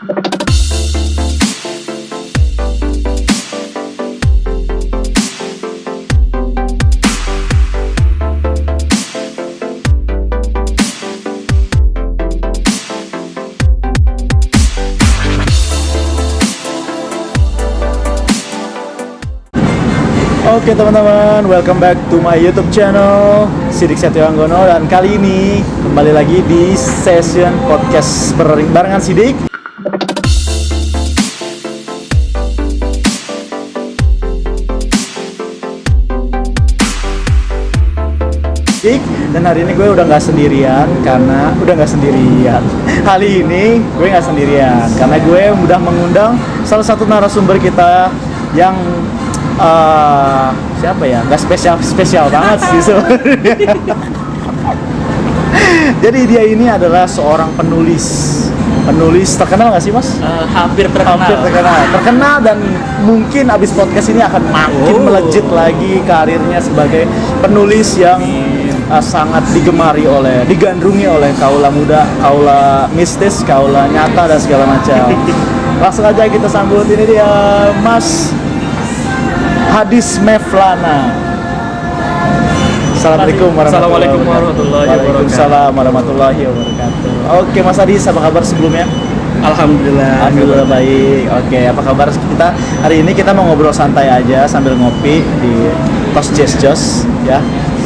Oke teman-teman, welcome back to my YouTube channel Sidik Setio Anggono. Dan kali ini kembali lagi di session podcast barengan Sidik. Dan hari ini gue udah nggak sendirian Kali ini gue nggak sendirian karena gue udah mengundang salah satu narasumber kita yang siapa ya? Nggak spesial banget sih sebenarnya. Jadi dia ini adalah seorang penulis terkenal nggak sih mas? Hampir terkenal dan mungkin abis podcast ini akan makin melejit lagi karirnya sebagai penulis yang sangat digandrungi oleh kaula muda, kaula mistis, kaula nyata dan segala macam. Langsung aja kita sambut, ini dia Mas Hadis Mevlana. Assalamualaikum warahmatullahi wabarakatuh. Waalaikumsalam warahmatullahi wabarakatuh. Oke Mas Hadis, apa kabar sebelumnya? Alhamdulillah baik. Oke, apa kabar kita? Hari ini kita mau ngobrol santai aja sambil ngopi di Tos Jos ya.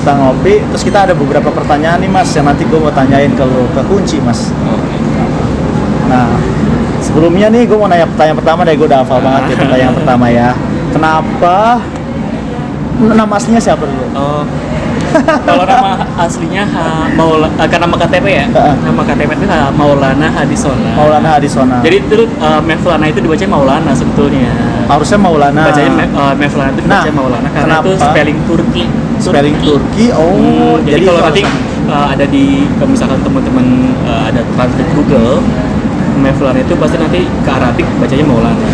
Kita ngopi, terus kita ada beberapa pertanyaan nih Mas yang nanti gue mau tanyain ke kunci Mas. Nah, sebelumnya nih gue mau nanya pertanyaan pertama deh, gue udah hafal banget ya pertanyaan pertama ya. Kenapa nama aslinya siapa dulu? Kalau nama aslinya karena nama KTP ya. Nama KTP itu Maulana Hadisona. Jadi itu Mevlana itu dibaca Maulana sebetulnya. Harusnya Maulana. Bacanya Mevlana itu dibaca Maulana karena itu spelling Turki. Jadi kalau nanti ada kalau misalkan teman-teman ada translate Google, Mevlana itu pasti nanti ke Arabik bacanya Maulana.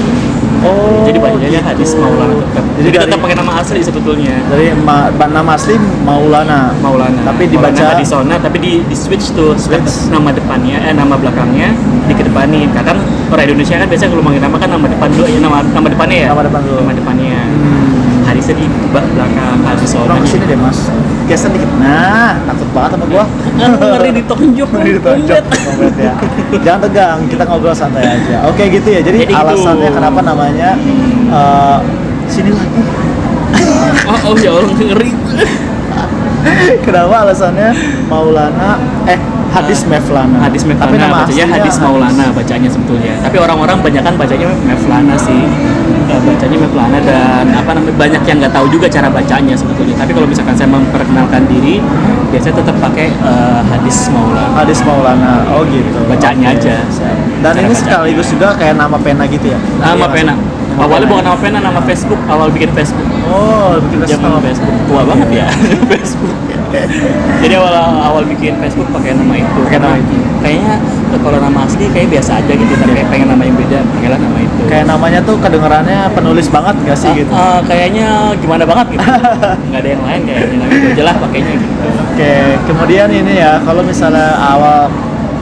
Jadi bacanya gitu. Hadis Maulana tetap. Jadi tetap pakai nama asli sebetulnya. Dari nama asli Maulana. Tapi dibaca Maulana Hadisona, tapi di switch tuh nama depannya, nama belakangnya dikedepanin. Kadang orang Indonesia kan biasanya kalau manggil nama kan nama depan dulu ya, nama depannya ya. Nama depannya. Hadisnya di belakang Hadisona. Orang sini deh Mas. Geser dikit. Nah, takut banget sama gua. Ngeri ditonjok. Ya. Jangan tegang, kita ngobrol santai aja. Oke gitu ya. Jadi alasannya gitu. Kenapa namanya sini lagi. Oh ya Allah, ngeri. Kenapa alasannya Maulana Hadis Mevlana. Tapi nama bacanya Hadis Maulana bacanya sebetulnya. Tapi orang-orang banyakan bacanya Mevlana sih. Bacanya Mevlana dan banyak yang nggak tahu juga cara bacanya sebetulnya. Tapi kalau misalkan saya memperkenalkan diri, biasanya tetap pakai Hadis Maulana. Oh gitu. Bacanya aja. Dan ini sekaligus juga kayak nama pena gitu ya. Nama pena. Awalnya bukan nama pena, nama Facebook. Awal bikin Facebook. Zaman Facebook. Tua banget ya. Facebook. Jadi awal bikin Facebook pakai nama itu. Kayaknya kalau nama asli kayak biasa aja gitu, tapi pengen nama yang beda, pakailah nama itu. Kayak namanya tuh kedengerannya penulis banget gak sih gitu? Kayaknya gimana banget gitu. Nggak ada yang lain kayaknya, nama itu aja lah pakainya gitu. Oke, kemudian ini ya, kalau misalnya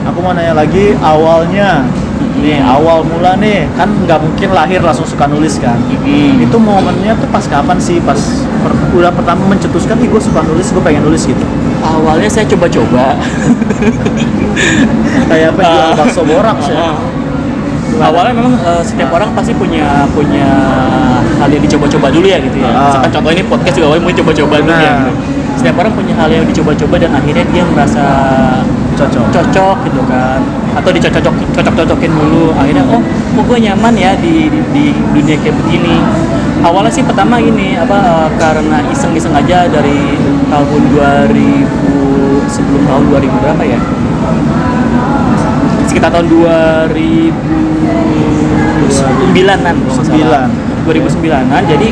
aku mau nanya lagi awalnya. Nih awal mula nih kan nggak mungkin lahir langsung suka nulis kan. Itu momennya tuh pas kapan sih? Pas udah pertama mencetuskan gue suka nulis, gue pengen nulis gitu. Awalnya saya coba-coba. Kayak apa jual bakso borak sih. Awalnya memang setiap orang pasti punya hal yang dicoba-coba dulu ya gitu ya. Misalkan contoh ini podcast juga awalnya mau coba-coba dulu ya. Gitu. Setiap orang punya hal yang dicoba-coba dan akhirnya dia merasa cocok gitu kan, atau dicocok-cocokin dulu, akhirnya gue nyaman ya di dunia kayak begini. Awalnya sih pertama ini karena iseng-iseng aja dari tahun 2000, sebelum tahun 2000 berapa ya, sekitar tahun 2009-an, jadi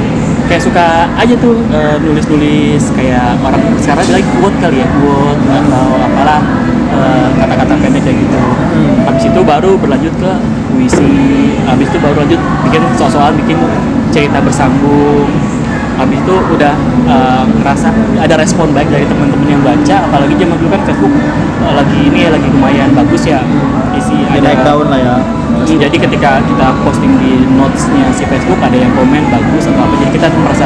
kayak suka aja tuh nulis-nulis kayak orang sekarang lagi quote kali ya, quote atau apalah, kata-kata pendek kayak gitu. Habis itu baru berlanjut ke puisi, habis itu baru lanjut bikin soal-soal, bikin cerita bersambung. habis itu udah ngerasa ada respon baik dari teman-teman yang baca, apalagi zaman dulu kan Facebook lagi lumayan bagus ya, isi ada naik daun lah ya. jadi ketika kita posting di notesnya si Facebook ada yang komen bagus atau apa, jadi kita merasa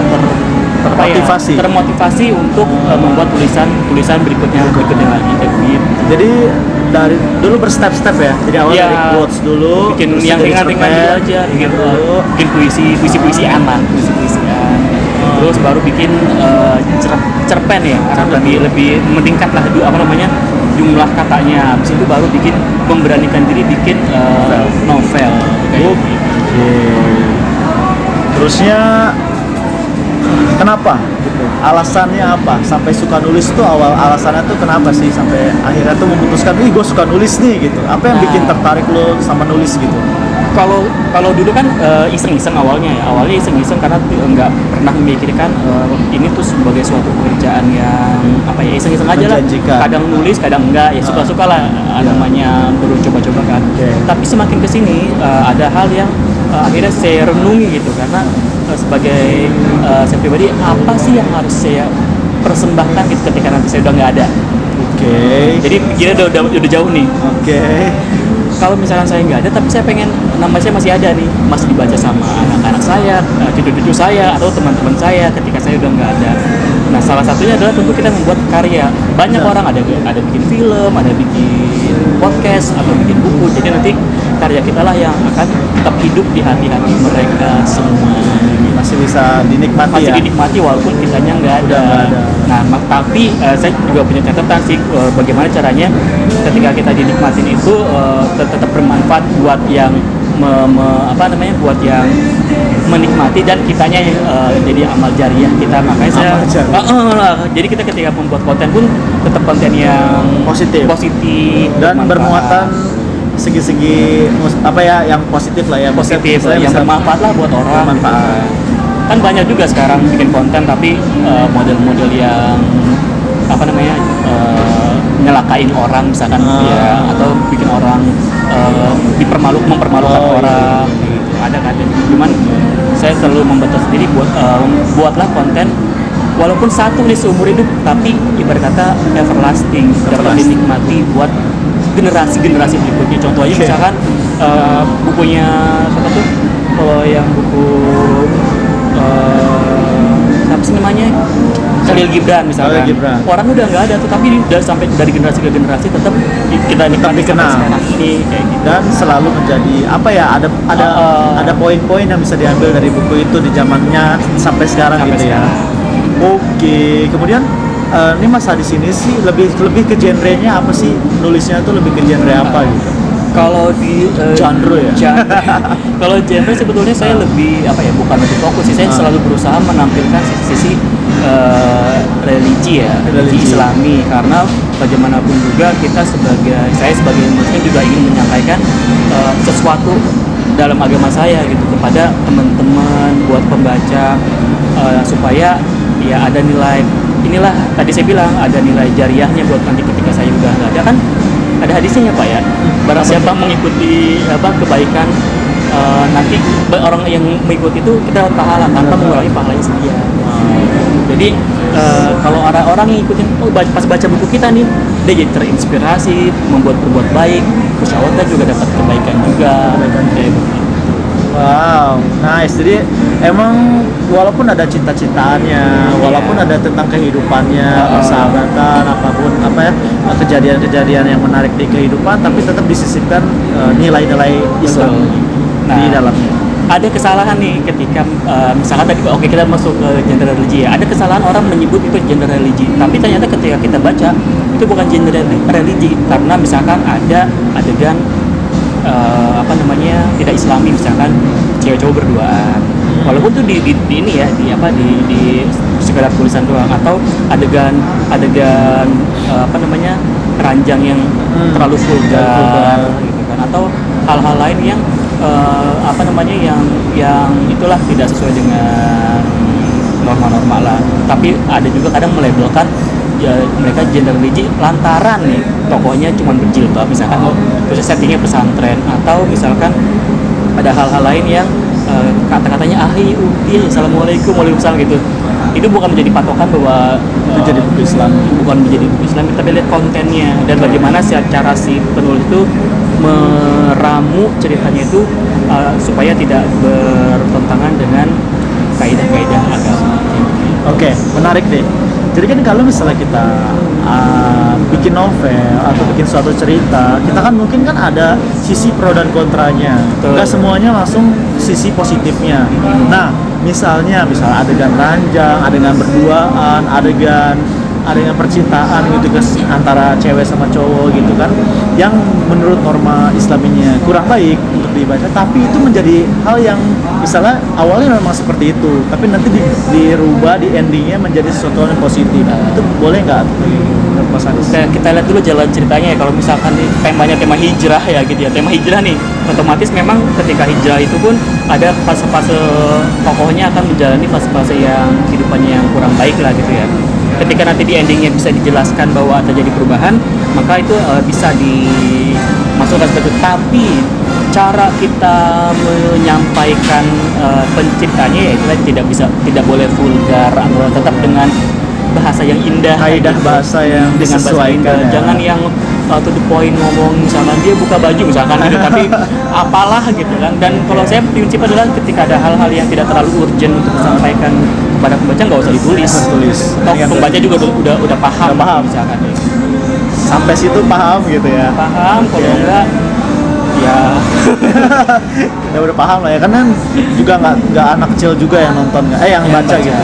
termotivasi untuk membuat tulisan berikutnya lagi kayak gitu. Jadi dari dulu berstep-step ya. Jadi awal dari quotes dulu, bikin yang ringan-ringan dulu aja, bikin puisi-puisian lah, puisi-puisian. Terus baru bikin cerpen ya, karena lebih meningkat lah jumlah katanya. Habis itu baru memberanikan diri bikin novel kayak gitu. Terusnya kenapa? Gitu. Alasannya apa? Sampai suka nulis tuh alasannya tuh kenapa sih sampai akhirnya tuh memutuskan, gue suka nulis nih gitu. Apa yang bikin tertarik lo sama nulis gitu? Kalau dulu kan iseng-iseng awalnya iseng-iseng karena nggak pernah memikirkan ini tuh sebagai suatu pekerjaan yang iseng-iseng aja lah. Kadang nulis, kadang enggak, ya suka-suka lah namanya baru coba-coba kan. Tapi semakin kesini ada hal yang akhirnya saya renungi gitu, karena sebagai saya pribadi apa sih yang harus saya persembahkan gitu ketika nanti saya udah nggak ada. Jadi pikirnya udah jauh nih. Kalau misalkan saya nggak ada, tapi saya pengen nama saya masih ada nih, masih dibaca sama anak-anak saya, cucu-cucu saya, atau teman-teman saya ketika saya udah nggak ada. Nah, salah satunya adalah tentu kita membuat karya. Banyak orang ada bikin film, ada bikin podcast, atau bikin buku. Jadi nanti karya kita lah yang akan tetap hidup di hati-hati mereka semua. Masih bisa dinikmati dinikmati walaupun kitanya nggak ada. Nah, tapi saya juga punya catatan sih bagaimana caranya ketika kita dinikmatin itu tetap bermanfaat buat yang buat yang menikmati dan kitanya yang jadi amal jariah kita. Makanya saya jadi kita ketika membuat konten pun tetap konten yang positif dan bermuatan segi-segi yang positif lah ya, yang bermanfaat lah buat orang. Kan banyak juga sekarang bikin konten tapi model-model yang nyelakain orang misalkan atau bikin orang mempermalukan orang gitu. Ada cuman saya selalu membatasi diri buatlah konten walaupun satu nih seumur hidup, tapi ibarat kata everlasting, dapat dinikmati buat generasi berikutnya. Contoh aja misalkan bukunya yang buku apa sih namanya, Khalil Gibran misalkan. Orang udah nggak ada tuh, tapi udah sampai dari generasi ke generasi tetap kita nikmati sampai sekarang ini kayak gitu. Dan selalu menjadi ada poin-poin yang bisa diambil dari buku itu di zamannya sampai sekarang gitu ya. Oke, kemudian ini Mas di sini sih lebih ke genrenya apa sih? Nulisnya tuh lebih ke genre apa gitu? Kalau di genre ya. Kalau genre sebetulnya saya lebih bukan lebih fokus sih. Saya selalu berusaha menampilkan sisi religi Islami, karena bagaimanapun juga saya sebagai muslim juga ingin menyampaikan sesuatu dalam agama saya gitu kepada teman-teman, buat pembaca supaya ya ada nilai. Inilah tadi saya bilang ada nilai jariahnya buat nanti ketika saya udah nggak ada kan. Ada hadisnya Pak ya, barang siapa mengikuti kebaikan nanti orang yang mengikuti itu kita pahala tanpa mengurangi pahalanya saya. Jadi kalau orang yang ngikutin pas baca buku kita nih, dia jadi terinspirasi berbuat baik, terus awalnya juga dapat kebaikan juga. Wow, nice. Jadi emang walaupun ada cita-citaannya, walaupun ada tentang kehidupannya, persahabatan, apapun kejadian-kejadian yang menarik di kehidupan, tapi tetap disisipkan nilai-nilai Islam di dalamnya. Ada kesalahan nih ketika misalkan tadi kita masuk ke genre religi ya. Ada kesalahan orang menyebut itu genre religi, tapi ternyata ketika kita baca itu bukan genre religi, karena misalkan ada adegan tidak Islami, misalkan cewek-cowok berduaan, walaupun tuh di sekedar tulisan doang, atau adegan ranjang yang terlalu vulgar gitu kan, atau hal-hal lain yang yang itulah tidak sesuai dengan norma-norma lah. Tapi ada juga kadang melabelkan mereka genre religi lantaran nih tokohnya cuma berjilbab misalkan, terus settingnya pesantren, atau misalkan ada hal-hal lain yang kata-katanya assalamualaikum, waalaikumsalam gitu. itu bukan menjadi patokan bahwa Itu jadi buku Islam. bukan menjadi buku Islam, tapi lihat kontennya dan bagaimana secara si penulis itu meramu ceritanya itu supaya tidak bertentangan dengan kaidah-kaidah agama. Oke, menarik deh. Jadi kan kalau misalnya kita bikin novel atau bikin suatu cerita, kita kan mungkin kan ada sisi pro dan kontranya. Betul. Nggak semuanya langsung sisi positifnya. Nah, misalnya adegan ranjang, adegan berduaan, adegan percintaan gitu kan antara cewek sama cowok gitu kan, yang menurut norma Islaminya kurang baik untuk dibaca, tapi itu menjadi hal yang misalnya awalnya memang seperti itu, tapi nanti dirubah di endingnya menjadi sesuatu yang positif. Itu boleh nggak menurut Mas Adis? Kita lihat dulu jalan ceritanya ya. Kalau misalkan temanya tema hijrah ya gitu ya, tema hijrah nih, otomatis memang ketika hijrah itu pun ada fase-fase tokohnya akan menjalani fase-fase yang kehidupannya yang kurang baik lah gitu ya. Ketika nanti di endingnya bisa dijelaskan bahwa terjadi perubahan, maka itu bisa dimasukkan seperti itu. Tapi cara kita menyampaikan penciptanya ya itu tidak boleh vulgar, atau tetap dengan bahasa yang indah, Kaidah bahasa yang dengan bahasa disesuaikan indah. ya. Jangan yang to the point ngomong misalkan dia buka baju misalkan gitu, tapi apalah gitu kan. Dan kalau saya prinsip adalah ketika ada hal-hal yang tidak terlalu urgent untuk disampaikan kepada pembaca, nggak usah ditulis. Toh pembaca juga udah paham, Udah paham. misalkan ya. Sampai situ paham gitu ya. Paham, kalau Iya. enggak ya Ya udah paham lah ya, karena juga nggak anak kecil juga yang nonton, yang baca gitu.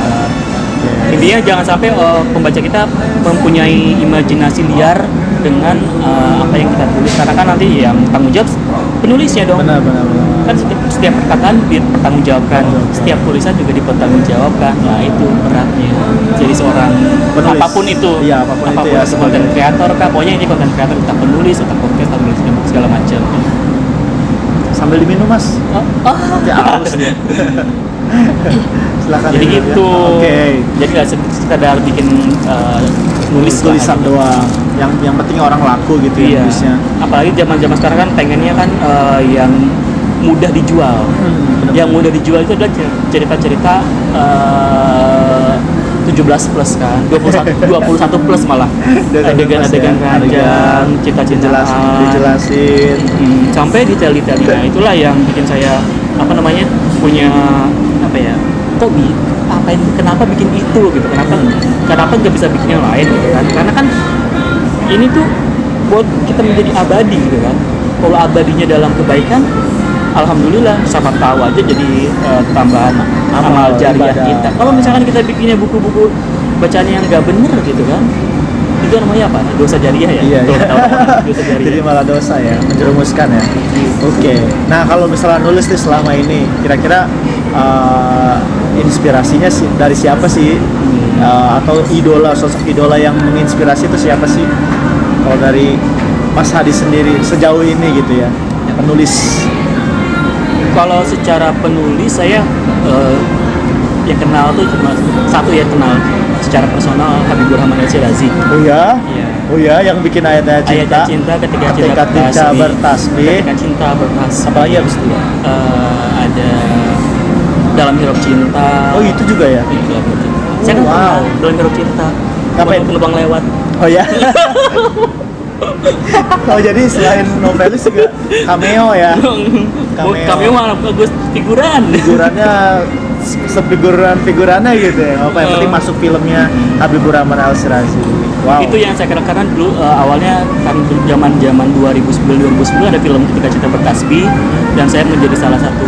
Oke. intinya jangan sampai pembaca kita mempunyai imajinasi liar dengan apa yang kita tulis, karena kan nanti yang tanggung jawab penulisnya dong. Benar. Kan setiap perkataan dipertanggungjawabkan, setiap tulisan juga dipertanggungjawabkan. Nah itu beratnya jadi seorang Penulis. apapun itu, Iya, apapun itu ya, konten sebagai- kreator kah, pokoknya ini konten kreator, entah penulis, entah podcast, entah nulis segala macam. Sambil diminum Mas. Nanti haus dia. Silakan. Jadi diminum ya. gitu. Oke. Jadi nggak sekedar bikin nulis lah Tulisan gitu. doang. Yang penting orang laku gitu ya Iya. nulisnya. Apalagi zaman sekarang kan pengennya kan yang mudah dijual. Benar. Yang mudah dijual itu adalah cerita-cerita 17 plus kan, 21 plus malah. Adegan-adegan ranjang, cita-citaan, dijelasin. sampai detail-detailnya. Itulah yang bikin saya punya kenapa bikin itu gitu, kenapa nggak bisa bikin yang lain gitu kan, karena kan ini tuh buat kita menjadi abadi gitu kan. Kalau abadinya dalam kebaikan, alhamdulillah, siapa tahu aja jadi tambahan amal jariah ibadah. kita. Kalau misalkan kita bikinnya buku-buku bacaan yang nggak bener gitu kan, itu namanya apa? Dosa jariah ya. Iya, Kalau iya. kata orang, dosa jariah. Jadi malah dosa ya, menjerumuskan ya. Oke. Nah, kalau misalnya nulis nih selama ini, kira-kira inspirasinya sih dari siapa sih? Atau sosok idola yang menginspirasi itu siapa sih? Kalau dari Mas Hadi sendiri sejauh ini gitu ya, penulis. Kalau secara penulis saya yang kenal tuh cuma satu, ya kenal secara personal, Habibur Rahman Al-Syirazi. Oh ya? Iya. Oh ya, yang bikin ayat-ayat cinta. Ayat cinta ketika Ketika cinta bertasbih. Ketika cinta bertasbih. Apalagi habis itu? Ada Dalam Hiruk Cinta. Oh itu juga ya? Iya, Dalam Hiruk Cinta. Saya kan Wow. pernah Dalam Hiruk Cinta. Ngapain? Penumpang lewat. Oh ya. Oh jadi selain novelis juga cameo ya? Kami malah bagus figuran. Figurannya figurannya gitu ya. Apa yang penting masuk filmnya Habibur Rahman Al-Syirazi. Wow. Itu yang saya kenal, karena dulu awalnya kan zaman 2009 ada film Ketika Cinta Bertasbih, dan saya menjadi salah satu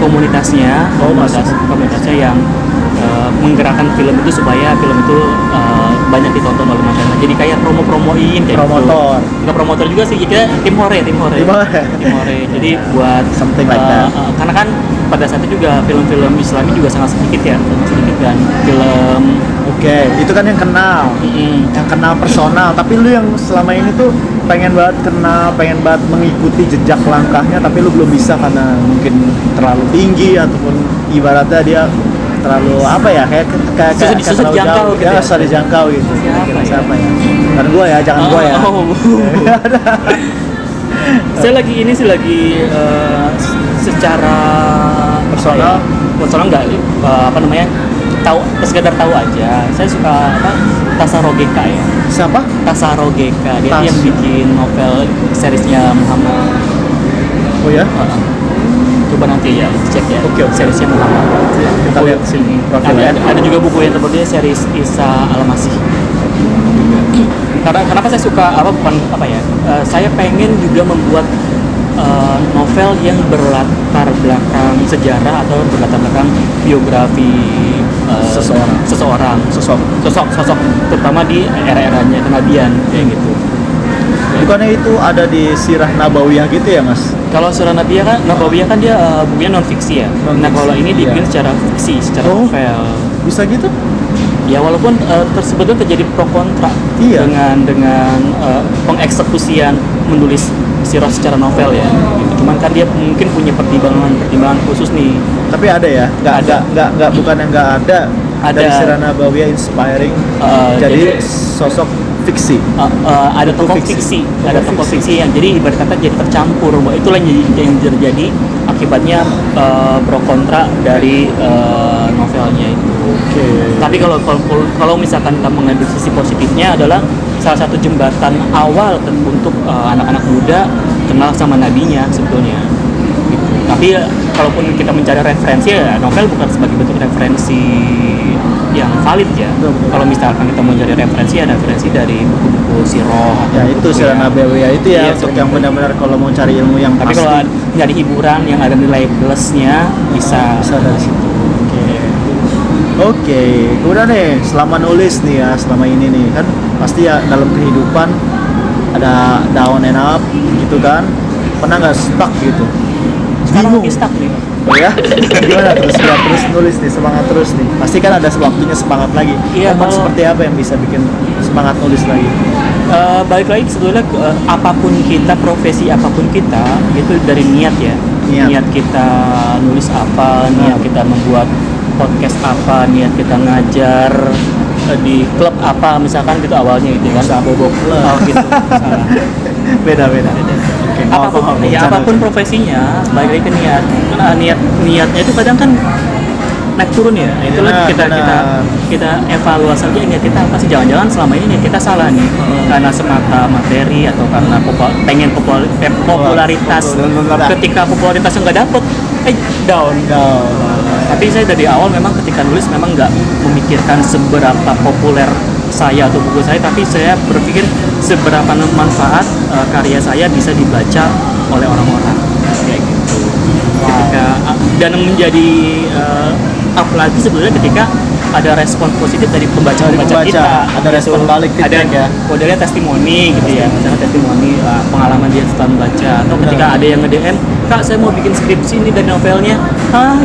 komunitasnya, komunitasnya yang menggerakkan film itu supaya film itu banyak ditonton oleh masyarakat. Jadi kayak promoin kayak Promotor. gitu. Nggak promotor juga sih, kita tim hore. Jadi buat Something like that. karena kan pada saat itu juga film-film Islami juga sangat sedikit ya, dan film Oke, itu kan yang kenal. Yang kenal personal, tapi lu yang selama ini tuh pengen banget kenal, pengen banget mengikuti jejak langkahnya, tapi lu belum bisa karena mungkin terlalu tinggi ataupun ibaratnya dia terlalu susah dijangkau gitu ya. Susah dijangkau gitu. Siapa ya? Kan gua ya, jangan gua ya. Saya lagi secara Personal? soalnya nggak tahu, sekedar tahu aja. Saya suka Tasaro Geka ya. Siapa? Tasaro Geka, dia yang bikin novel seriesnya Muhammad. Oh ya? Coba nanti ya cek ya. Oke. Seriesnya Muhammad. Kita lihat sini profilnya. Ada juga buku yang seperti series Isa Al-Masih. Karena kenapa saya suka saya pengen juga membuat novel yang berlatar belakang sejarah atau berlatar belakang biografi seseorang, sosok terutama di era-eranya kenabian kayak gitu. Bukannya itu ada di Sirah Nabawiyah gitu ya, Mas? Kalau Sirah Nabawiyah kan dia bukunya non fiksi ya. Nah, kalau ini dibikin secara fiksi, secara novel. Bisa gitu? Ya walaupun sebetulnya terjadi pro kontra dengan pengeksekusian menulis sirah secara novel ya. Gitu. Cuman kan dia mungkin punya pertimbangan khusus nih. Tapi ada ya? Nggak bukan yang nggak ada. Dari Sirah Nabawiyah inspiring jadi sosok fiksi. Ada tokoh fiksi, ada tokoh fiksi yang jadi ibarat kata jadi tercampur. Itulah yang terjadi akibatnya pro kontra dari novelnya itu. Tapi kalau misalkan kita mengambil sisi positifnya adalah salah satu jembatan awal untuk anak-anak muda kenal sama nabinya sebetulnya. Gitu. Tapi kalaupun kita mencari referensi ya novel bukan sebagai bentuk referensi yang valid ya. Kalau misalkan kita mau cari referensi ya referensi dari buku-buku sirah. Ya itu Sirah Nabawiyah itu ya untuk yang benar-benar kalau mau cari ilmu yang tapi pasti. Kalau nyari hiburan yang ada nilai plusnya bisa dari situ. Oke, udah nih selama nulis nih ya, selama ini nih kan pasti ya dalam kehidupan ada down and up gitu kan. Pernah nggak stuck gitu? Sekarang lagi stuck nih. Oh ya? Gimana terus nulis nih, semangat terus nih. Pasti kan ada waktunya semangat lagi. Iya, seperti apa yang bisa bikin semangat nulis lagi? Balik lagi sebetulnya apapun kita, profesi apapun kita itu dari niat ya. Niat kita nulis apa, niat kita membuat podcast apa, niat kita ngajar di klub apa misalkan gitu awalnya gitu kan. Bobok klub. Oh gitu. Beda. Apapun profesinya, balik lagi ke niat. Kan niatnya itu kadang kan naik turun ya. Itulah kita evaluasi aja niat kita apa sih, jangan-jangan selama ini niat kita salah nih. Karena semata materi atau karena pengen popularitas. Ketika popularitasnya nggak dapet, down. Tapi saya dari awal memang ketika nulis memang nggak memikirkan seberapa populer saya atau buku saya, tapi saya berpikir seberapa manfaat karya saya bisa dibaca oleh orang-orang kayak gitu. Dan menjadi apalagi sebetulnya ketika ada respon positif dari pembaca kita, ada respon balik ada ya. Modelnya testimoni gitu ya, misalnya testimoni pengalaman dia setelah membaca, atau ketika ada yang nge-DM, Kak saya mau bikin skripsi ini dari novelnya,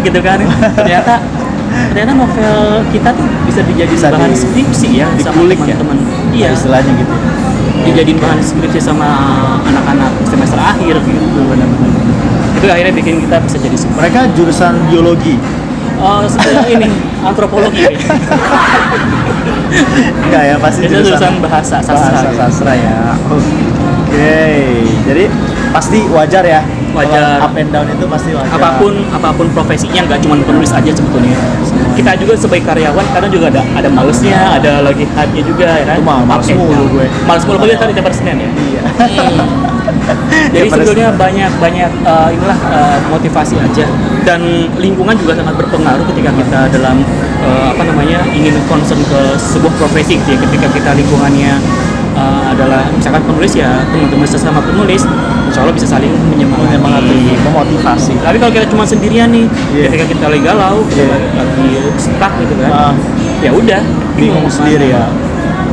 gitu kan, ternyata novel kita tuh bisa dijadikan bahan skripsi ya sama teman-teman. Iya, istilahnya gitu. Dijadiin bahan skripsi sama anak-anak semester akhir gitu, benar-benar. Itu akhirnya bikin kita bisa jadi mereka jurusan biologi. Sebenarnya ini antropologi. Enggak ya, pasti jurusan bahasa sastra ya. Oke. Jadi pasti wajar ya. Wajar. Up and down itu pasti wajar. Apapun profesinya, nggak cuma penulis aja sebetulnya. Kita juga sebagai karyawan kadang juga ada malesnya, ada lagi hype-nya juga ya kan. Itu males mulu gue. Males mulu gue tadi tiap hari Senin ya. Iya. Jadi sebetulnya banyak motivasi aja, dan lingkungan juga sangat berpengaruh ketika kita dalam ingin concern ke sebuah profesi gitu ya. Ketika kita lingkungannya adalah misalkan penulis ya, teman-teman sesama penulis insya Allah bisa saling menyemangati, memotivasi. Tapi kalau kita cuma sendirian nih, ketika kita lagi galau, lagi stuck gitu kan, ya udah bingung sendiri ya.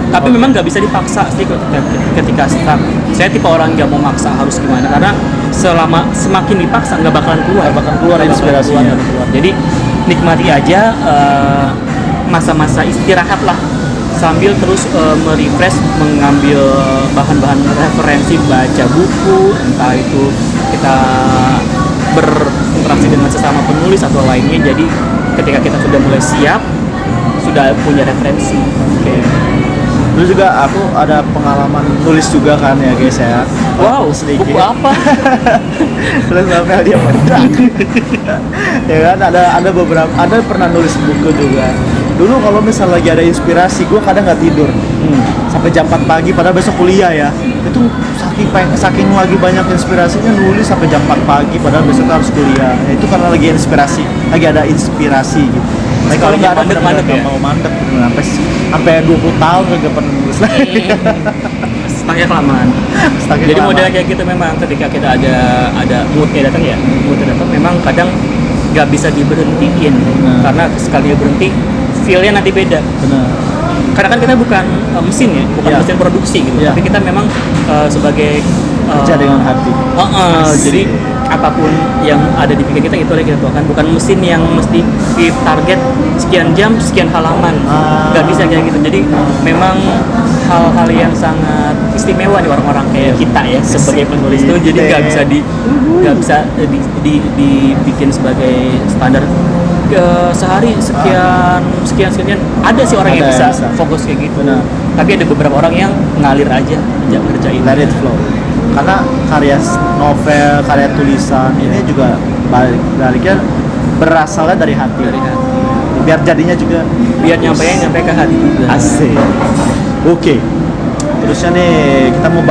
Tapi memang nggak bisa dipaksa sih ketika stuck. Saya tipe orang nggak mau maksa harus gimana, karena semakin dipaksa nggak bakalan keluar inspirasinya. Jadi nikmati aja masa-masa istirahat lah, sambil terus merefresh, mengambil bahan-bahan referensi, baca buku, entah itu kita berinteraksi dengan sesama penulis atau lainnya. Jadi ketika kita sudah mulai siap, sudah punya referensi. Dulu juga aku ada pengalaman nulis juga kan ya guys ya. Wow, sedikit. buku apa? Terus novel dia meledak. Ya kan ada beberapa, ada pernah nulis buku juga. Dulu kalau misal lagi ada inspirasi, gue kadang nggak tidur sampai jam 4 pagi. Padahal besok kuliah ya. Itu saking lagi banyak inspirasinya nulis sampai jam 4 pagi. Padahal besok harus kuliah. Ya, itu karena lagi inspirasi, lagi ada inspirasi gitu. Nah, kalau nggak ada mandek ya? mau mandek sampai 20 tahun nggak pernah nulis lagi. Stucknya kelamaan. Jadi modelnya kayak gitu memang ketika kita ada moodnya datang ya, moodnya datang memang kadang nggak bisa diberhentiin karena sekali berhenti feel-nya nanti beda. Benar. Karena kan kita bukan mesin ya, bukan mesin produksi gitu, tapi kita memang sebagai kerja dengan hati. Jadi apapun yang ada di pikiran kita itu yang kita tuangkan, bukan mesin yang mesti di target sekian jam sekian halaman. Nggak bisa kayak gitu. Jadi memang hal-hal yang sangat istimewa nih orang-orang kayak kita ya sebagai penulis itu. Jadi nggak bisa dibikin sebagai standar sehari sekian ada sih orang yang bisa fokus kayak gitu. Benar. Tapi ada beberapa orang yang ngalir aja ngerjain. Let it flow. Karena karya novel, karya tulisan ini juga baliknya berasalnya dari hati. Biar jadinya juga nyampe ke hati juga. Asik. Oke. Terusnya nih kita mau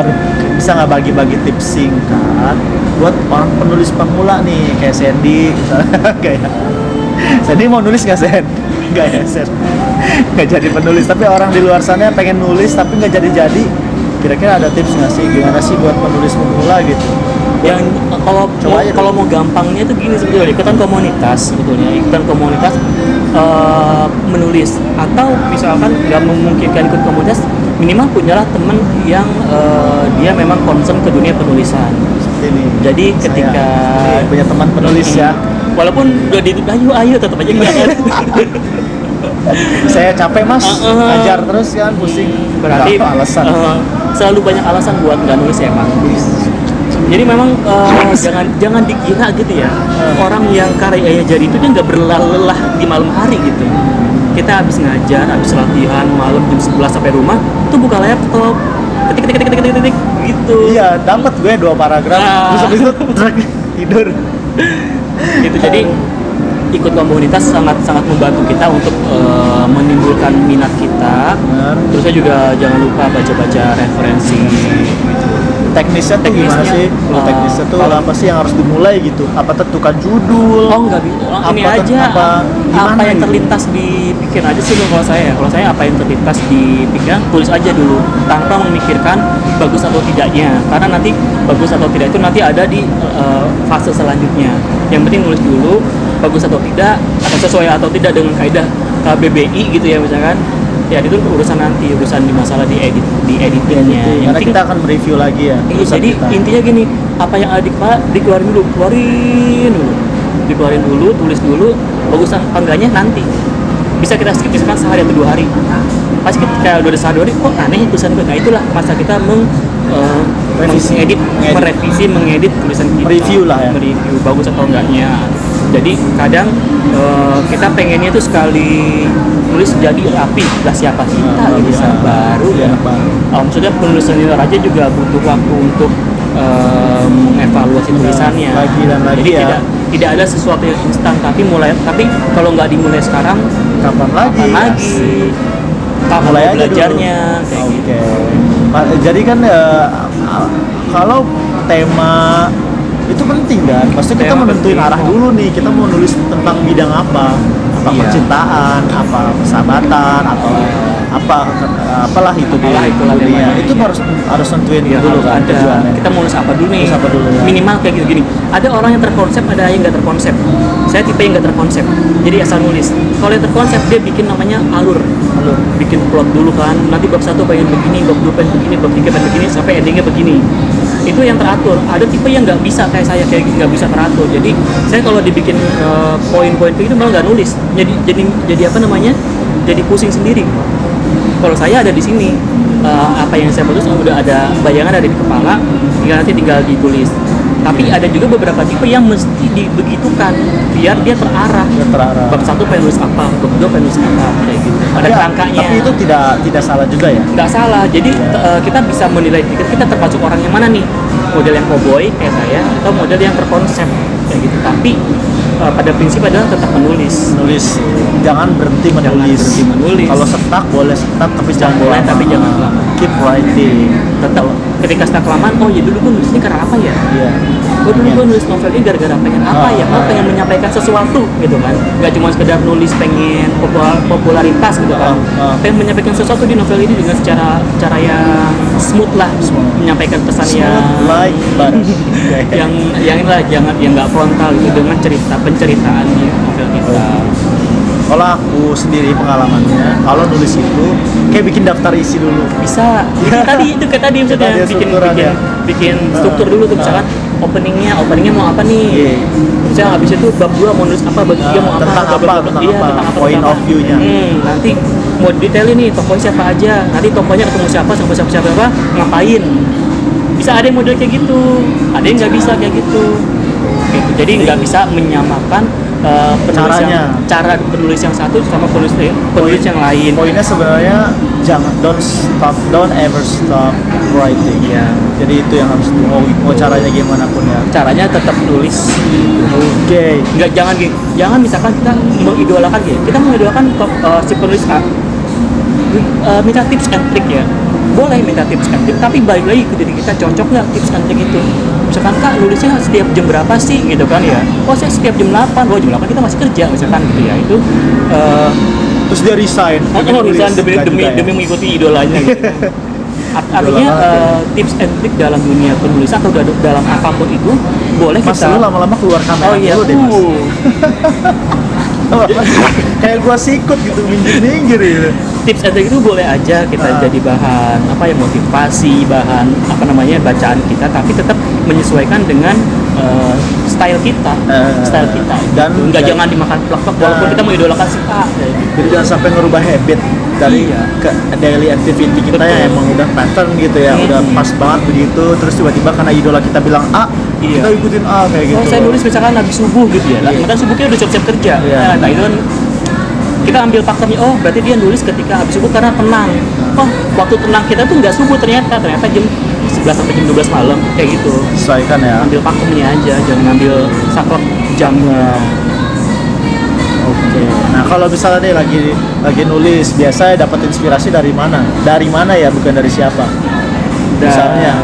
bisa nggak bagi-bagi tips singkat buat orang penulis pemula nih kayak Sandy misalnya. Kayak Sandy mau nulis nggak Sen? Nggak ya Sen. Nggak jadi penulis, tapi orang di luar sana pengen nulis tapi nggak jadi. Kira-kira ada tips nggak sih gimana sih buat penulis pemula gitu? Yang kalau mau gampangnya itu gini sebetulnya, ikutan komunitas menulis, atau misalkan nggak memungkinkan ikut komunitas, minimal punyalah teman yang dia memang concern ke dunia penulisan. Seperti ini. Jadi ketika punya teman penulis ya, walaupun udah ayo tetap aja enggak. Saya capek mas, ngajar terus kan pusing. Berarti alasan. Selalu banyak alasan buat nggak nulis ya emang. Jadi memang jangan dikira gitu ya, orang yang karyanya jadi itu dia nggak berlelah di malam hari gitu. Kita habis ngajar, habis latihan malam jam 11 sampai rumah, tuh buka laptop, ketik gitu. Iya, dapat gue 2 paragraf, terus habis itu tidur. Gitu. Jadi ikut komunitas sangat membantu kita untuk menimbulkan minat kita. Terus saya juga jangan lupa baca referensi. Teknisnya tuh gimana sih? Teknisnya tuh apa sih yang harus dimulai gitu? Apa tentukan judul? Oh nggak bisa. Ini aja apa yang terlintas di pikiran aja sih kalau saya. Kalau saya apa yang terlintas di pikiran tulis aja dulu tanpa memikirkan bagus atau tidaknya. Karena nanti bagus atau tidak itu nanti ada di fase selanjutnya. Yang penting nulis dulu bagus atau tidak, atau sesuai atau tidak dengan kaidah KBBI gitu ya misalkan. Ya itu urusan nanti, urusan di masalah di editingnya. Karena kita akan mereview lagi ya. Jadi kita. Intinya gini, apa yang ada di kepala dikeluarin dulu, tulis dulu, bagus apa enggaknya nanti. Bisa kita skip misalkan sehari atau 2 hari. Pas kita udah sehari 2 hari, kok aneh tulisan gue. Nah itulah masa kita mengedit tulisan kita. Mereview lah ya. Mereview bagus atau enggaknya. Jadi kadang kita pengennya tuh sekali nulis jadi rapi, lah siapa kita bisa baru ya. Maksudnya penulis senior aja juga butuh waktu untuk mengevaluasi tulisannya. Jadi tidak ada sesuatu yang instan, tapi kalau nggak dimulai sekarang kapan lagi? Mulai belajarnya kayak gitu. Jadi kan kalau tema itu penting kan, pasti kita menentuin arah dulu nih, kita mau nulis tentang bidang apa percintaan, apa persahabatan, atau apalah itu dia. Itu harus tentuin dulu kan. Kita mau nulis apa dulu nih? Minimal kayak gini. Ada orang yang terkonsep, ada yang nggak terkonsep. Saya tipe yang nggak terkonsep, jadi asal nulis. Kalau yang terkonsep dia bikin namanya alur, bikin plot dulu kan. Nanti bab 1 pengen begini, bab 2 pengen begini, bab 3 pengen begini, sampai endingnya begini. Itu yang teratur. Ada tipe yang nggak bisa kayak saya, kayak nggak bisa teratur. Jadi saya kalau dibikin poin-poin kayak gitu malah nggak nulis. Jadi apa namanya? Jadi pusing sendiri. Kalau saya ada di sini, apa yang saya tulis udah ada bayangan ada di kepala, nanti tinggal ditulis. Tapi ada juga beberapa tipe yang mesti dibegitukan biar dia terarah. Biar terarah. Bab 1 pengen nulis apa, bab 2 pengen nulis apa, kayak gitu. Ada Ya, kerangkanya. tapi itu tidak salah juga ya. Nggak salah. Jadi kita bisa menilai kita termasuk orang yang mana nih, model yang cowboy kayak saya atau model yang berkonsep kayak gitu. Tapi pada prinsip adalah tetap menulis. Jangan berhenti menulis. Kalau stuck boleh stuck, tapi jangan Boleh, lama. tapi jangan lama. Keep writing. Tetap ketika stuck kelamaan, oh ya dulu gue nulis ini karena apa ya? Iya. Gue nulis novel ini gara-gara pengen apa ya? Oh, pengen menyampaikan sesuatu gitu kan. Nggak cuma sekedar nulis pengen popularitas gitu kan. Pengen menyampaikan sesuatu di novel ini dengan cara yang smooth lah, menyampaikan pesan yang like butter. yang inilah, yang nggak frontal gitu dengan penceritaan di novel kita. Kalau aku sendiri pengalamannya, kalau nulis itu kayak bikin daftar isi dulu. Bisa. Itu kayak tadi maksudnya bikin struktur dulu tuh, misalkan openingnya mau apa nih? Misalnya habis itu bab 2 mau nulis apa, bab 3 mau apa? Tentang apa? Point of view-nya. Nanti mau detail ini tokonya siapa aja, nanti tokonya ketemu siapa, ngapain? Bisa ada yang model kayak gitu, ada yang nggak bisa kayak gitu. Jadi nggak bisa menyamakan cara penulis yang satu sama penulis yang lain. Poinnya sebenarnya don't ever stop writing ya. Jadi itu yang harus mau caranya gimana pun ya. Caranya tetap nulis. Oke. Jangan misalkan kita mengidolakan kita mengidolakan si penulis A. Minta tips and trick ya. Boleh minta tips and trick, tapi balik lagi ke diri kita, cocok nggak tips and trick itu. Misalkan Kak nulisnya setiap jam berapa sih gitu kan ya, saya setiap jam 8, jam 8 kita masih kerja misalkan gitu ya, itu terus dia resign demi mengikuti idolanya gitu. Artinya tips and trick dalam dunia penulisan atau dalam apapun itu boleh Mas, kita. lu lama-lama keluar kamera dulu deh Mas. Kayak gua sikut gitu, minggir gitu. Tips and trick itu boleh aja kita jadi bahan motivasi, bahan bacaan kita, tapi tetap menyesuaikan dengan style kita, dan nggak jangan dimakan plak-plak walaupun kita mengidolakan si A. Jadi jangan sampai ngerubah habit dari ke daily activity kita yang emang udah pattern gitu ya, udah pas banget begitu, terus tiba-tiba karena idola kita bilang A, kita ikutin A kayak gitu. Saya nulis misalkan habis subuh gitu ya, maka subuhnya udah siap-siap kerja. Nah itu kan kita ambil faktornya, berarti dia nulis ketika habis subuh karena tenang. Waktu tenang kita tuh nggak subuh ternyata jam 11 sampai jam 12 malam kayak gitu. Sesuaikan ya. Ambil pakemnya aja, jangan ambil saklek jamnya. Oke. Nah kalau misalnya nih lagi nulis, biasanya dapat inspirasi dari mana? Dari mana ya, bukan dari siapa? Misalnya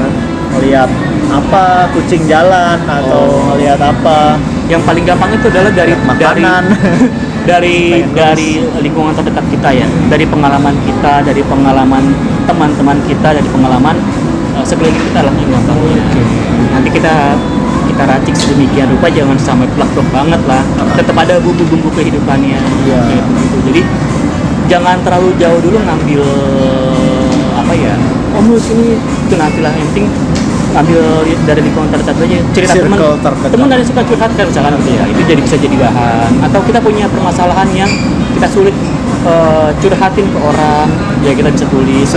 melihat apa, kucing jalan atau melihat apa? Yang paling gampang itu adalah dari makanan. dari lingkungan terdekat kita ya, dari pengalaman kita, dari pengalaman teman-teman kita, dari pengalaman sekeliling kita lah yang gampangnya. Nanti kita racik sedemikian rupa, jangan sampai plak-plak banget lah. Tetap ada bumbu-bumbu kehidupannya. Gitu. Jadi jangan terlalu jauh dulu ngambil nulis ini itu nanti lah, yang penting ambil dari lingkungan terdekat aja, cerita teman dari suka curhatkan misalkan gitu ya, itu bisa jadi bahan. Atau kita punya permasalahan yang kita sulit curhatin ke orang, ya kita bisa tulis.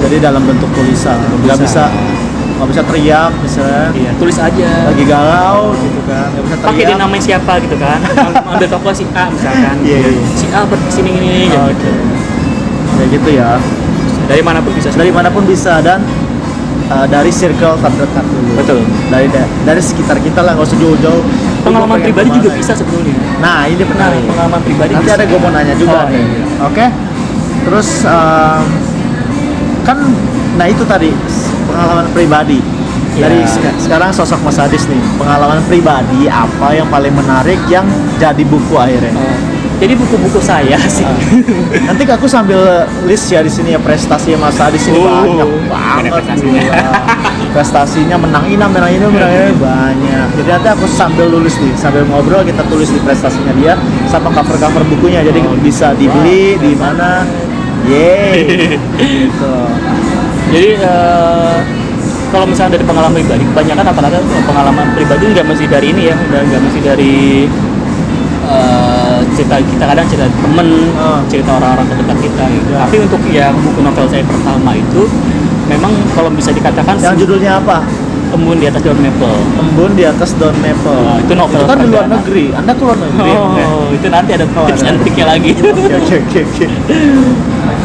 Jadi dalam bentuk tulisan, nggak bisa teriak misalnya. Tulis aja. Lagi galau gitu kan, nggak bisa teriak. Pakai dia namanya siapa gitu kan, ambil tokoh si A misalkan. Si A kesini gitu. Kayak gitu ya. Dari manapun bisa dan dari circle terdekat dulu. Betul. Dari sekitar kita lah, nggak usah jauh-jauh. Pengalaman pribadi juga bisa sebetulnya. Nah ini benar. Pengalaman pribadi. Nanti ada gue mau nanya juga nih. Oke. Terus kan, itu tadi pengalaman pribadi. Dari sekarang sosok Mas Adis nih, pengalaman pribadi apa yang paling menarik yang jadi buku akhirnya? Jadi buku-buku saya sih. Nanti aku sambil list ya di sini ya, prestasinya Mas Adis ini banyak banget. Prestasinya menang ini banyak. Jadi nanti aku sambil nulis nih, sambil ngobrol kita tulis di prestasinya dia sama cover bukunya. Jadi bisa dibeli di mana. Gitu. Jadi kalau misalnya dari pengalaman pribadi, kebanyakan apalagi pengalaman pribadi nggak mesti dari ini ya, nggak mesti dari cerita kita, kadang cerita temen, cerita orang-orang terdekat kita gitu. Tapi untuk yang buku novel saya pertama itu memang kalau bisa dikatakan yang judulnya apa? Embun di atas daun maple. Embun di atas daun maple. Oh, itu novel kan di luar perdana. negeri. Anda ke luar negeri. enggak? Oh, itu nanti ada tips ada. and triknya lagi. Oke.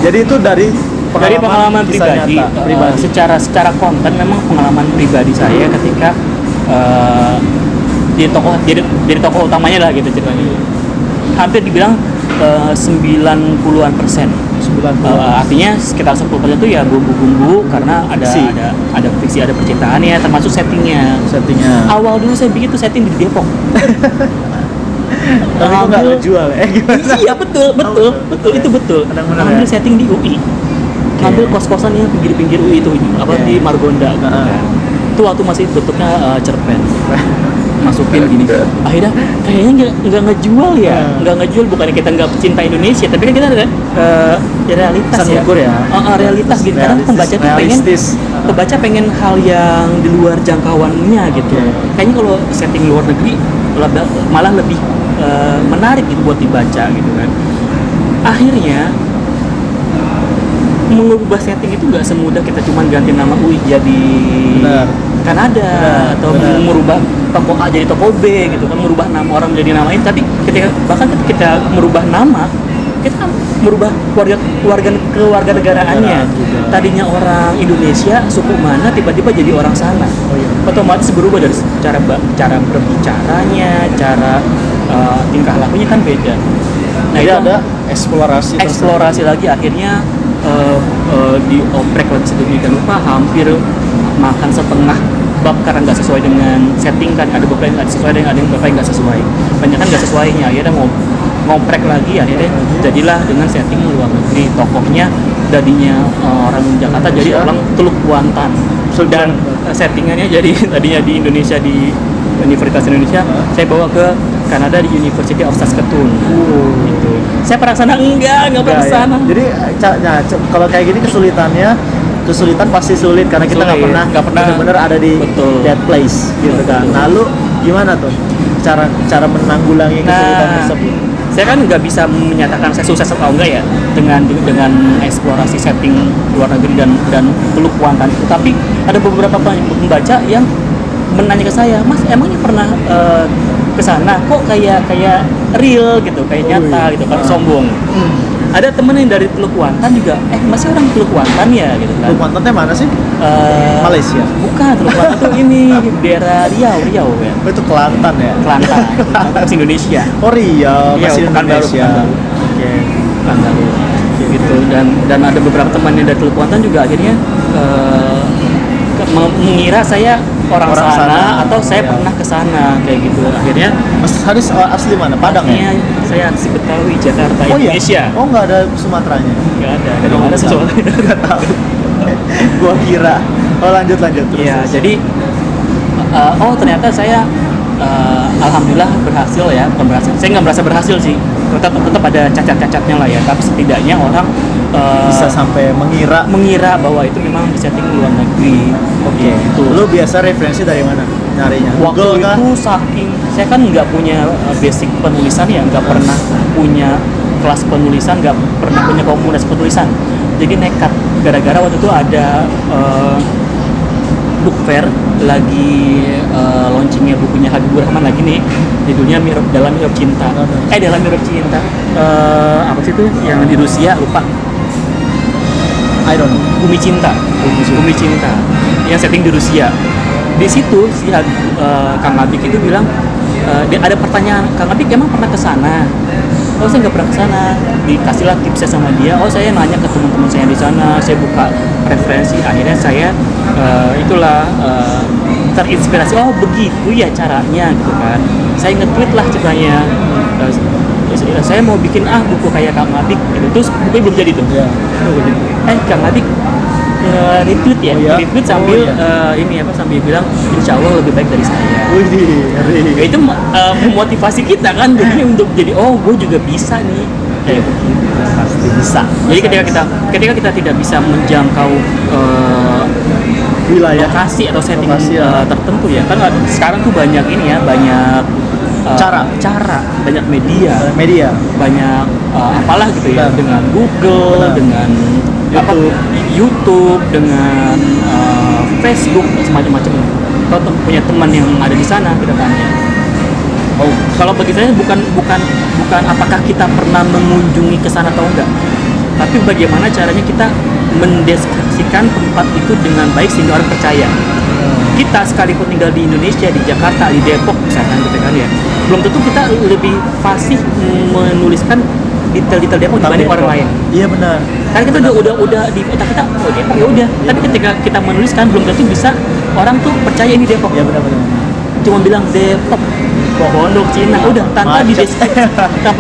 Jadi itu dari Pengalaman kisah pribadi, nyata, pribadi. secara konten memang pengalaman pribadi saya ketika jadi tokoh utamanya lah gitu ceritanya. Hampir dibilang 90-an persen. 90. Artinya sekitar 10% itu ya bumbu-bumbu karena ada fiksi, ada percintaannya, termasuk settingnya. Awal dulu saya bikin tuh setting di Depok. Tapi kok nggak jual gimana? Iya betul itu betul. Benar-benar Ambil ya? setting di UI. Ngambil kos-kosan yang pinggir-pinggir UI itu di Margonda gitu kan. Itu waktu masih bentuknya cerpen. Masukin gini. Akhirnya kayaknya nggak ngejual ya. Nggak ngejual bukannya kita nggak pecinta Indonesia, tapi kan kita ada realitas Pesan ya. ukur ya. Realitas gitu. Karena pembaca tuh pengen hal yang di luar jangkauannya gitu. Kayaknya kalau setting luar negeri malah lebih menarik gitu buat dibaca gitu kan. Akhirnya mengubah setting itu nggak semudah kita cuma ganti nama UI jadi Kanada atau merubah toko A jadi toko B gitu kan, merubah nama orang jadi nama ini. Tapi bahkan ketika merubah nama, kita kan merubah kewarganegaraannya. Tadinya orang Indonesia suku mana tiba-tiba jadi orang sana. Otomatis berubah dari cara berbicaranya, cara tingkah lakunya kan beda. Nah, Jadi itu ada eksplorasi lagi akhirnya dioprek lagi sedemikian rupa, hampir makan setengah bab karena nggak sesuai dengan setting kan. Ada beberapa yang nggak sesuai, ada yang beberapa yang nggak sesuai, banyak kan nggak sesuainya. Akhirnya ngoprek lagi, akhirnya jadilah dengan setting luar negeri. Tokohnya tadinya orang Jakarta jadi orang Teluk Kuantan, dan settingannya jadi tadinya di Indonesia di Universitas Indonesia, saya bawa ke Kanada di University of Saskatoon. Gitu. Saya pernah sana enggak pernah sana. Jadi kalau kayak gini kesulitan pasti sulit karena kita nggak pernah benar-benar ada di that place gitu kan. Lalu gimana tuh cara menanggulangi kesulitan tersebut? Saya kan nggak bisa menyatakan saya sukses atau enggak ya dengan eksplorasi setting luar negeri dan Teluk Kuantan itu. Tapi ada beberapa pembaca yang menanya ke saya, Mas emangnya pernah ke sana? Kok kayak real gitu, kayak nyata gitu kan, sombong. Ada temen yang dari Teluk Kuantan juga, masih orang Teluk Kuantan ya gitu kan. Teluk Kuantannya mana sih? Malaysia? Bukan, Teluk Kuantan tuh ini daerah Riau ya. Oh, itu Kelantan ya? Kelantan, masih Indonesia. Oh Riau, masih Indonesia. Oke. Pekanbaru. Gitu. Dan ada beberapa teman yang dari Teluk Kuantan juga akhirnya mengira saya orang sana atau saya pernah ke sana kayak gitu. Akhirnya Mas Haris asli mana? Padang ya? Saya asli Betawi, Jakarta, Indonesia. Iya? Oh nggak ada Sumateranya? Nggak ada. Dari mana sih soalnya? Nggak tahu. Gua kira. Oh lanjut terus. Iya, jadi ternyata saya alhamdulillah berhasil ya. Saya nggak merasa berhasil sih. Tetap ada cacat-cacatnya lah ya. Tapi setidaknya orang bisa sampai mengira bahwa itu memang disetting luar negeri. Oke. Gitu. Lu biasa referensi dari mana nyarinya? Waktu itu saya kan nggak punya basic penulisan ya, nggak pernah punya kelas penulisan, nggak pernah punya komunitas penulisan. Jadi nekat gara-gara waktu itu ada book fair lagi launchingnya bukunya Habibur Rahman lagi nih, judulnya Dalam Mirip Cinta. Dalam Mirip Cinta. Apa sih itu yang di Rusia, lupa. I don't know. Bumi Cinta. Yang setting di Rusia. Di situ si Kang Abik itu bilang ada pertanyaan, Kang Abik emang pernah ke sana? Oh saya nggak pernah ke sana. Dikasihlah tipsnya sama dia. Oh saya nanya ke teman-teman saya di sana. Saya buka referensi. Akhirnya saya terinspirasi. Oh begitu ya caranya gitu kan. Saya nge-tweet lah ceritanya. Saya mau bikin buku kayak Kang Abik gitu. Terus bukunya belum jadi tuh. Kang Abik retweet ya, retweet sambil sambil bilang insya Allah lebih baik dari saya. Ya, itu memotivasi kita kan, jadi untuk jadi gue juga bisa nih kayak begitu. Pasti bisa. Jadi ketika kita tidak bisa menjangkau wilayah lokasi atau setting tertentu ya kan, sekarang tuh banyak ini ya, banyak cara banyak media banyak apalah gitu ya, dengan Google, dengan YouTube, dengan Facebook, semacam-macam. atau punya teman yang ada di sana ke depannya. Oh, kalau bagi saya bukan apakah kita pernah mengunjungi ke sana atau enggak, tapi bagaimana caranya kita mendeskripsikan tempat itu dengan baik sehingga orang percaya. Kita sekalipun tinggal di Indonesia, di Jakarta, di Depok misalkan gitu kan ya, belum tentu kita lebih fasih menuliskan detail-detail Depok dibanding orang lain. Iya benar. Karena kita udah di otak kita, oh Depok ya udah. Tapi ketika kita menuliskan belum tentu bisa orang tuh percaya ini Depok. Iya benar. Cuma bilang Depok, Pondok Cina, udah tanpa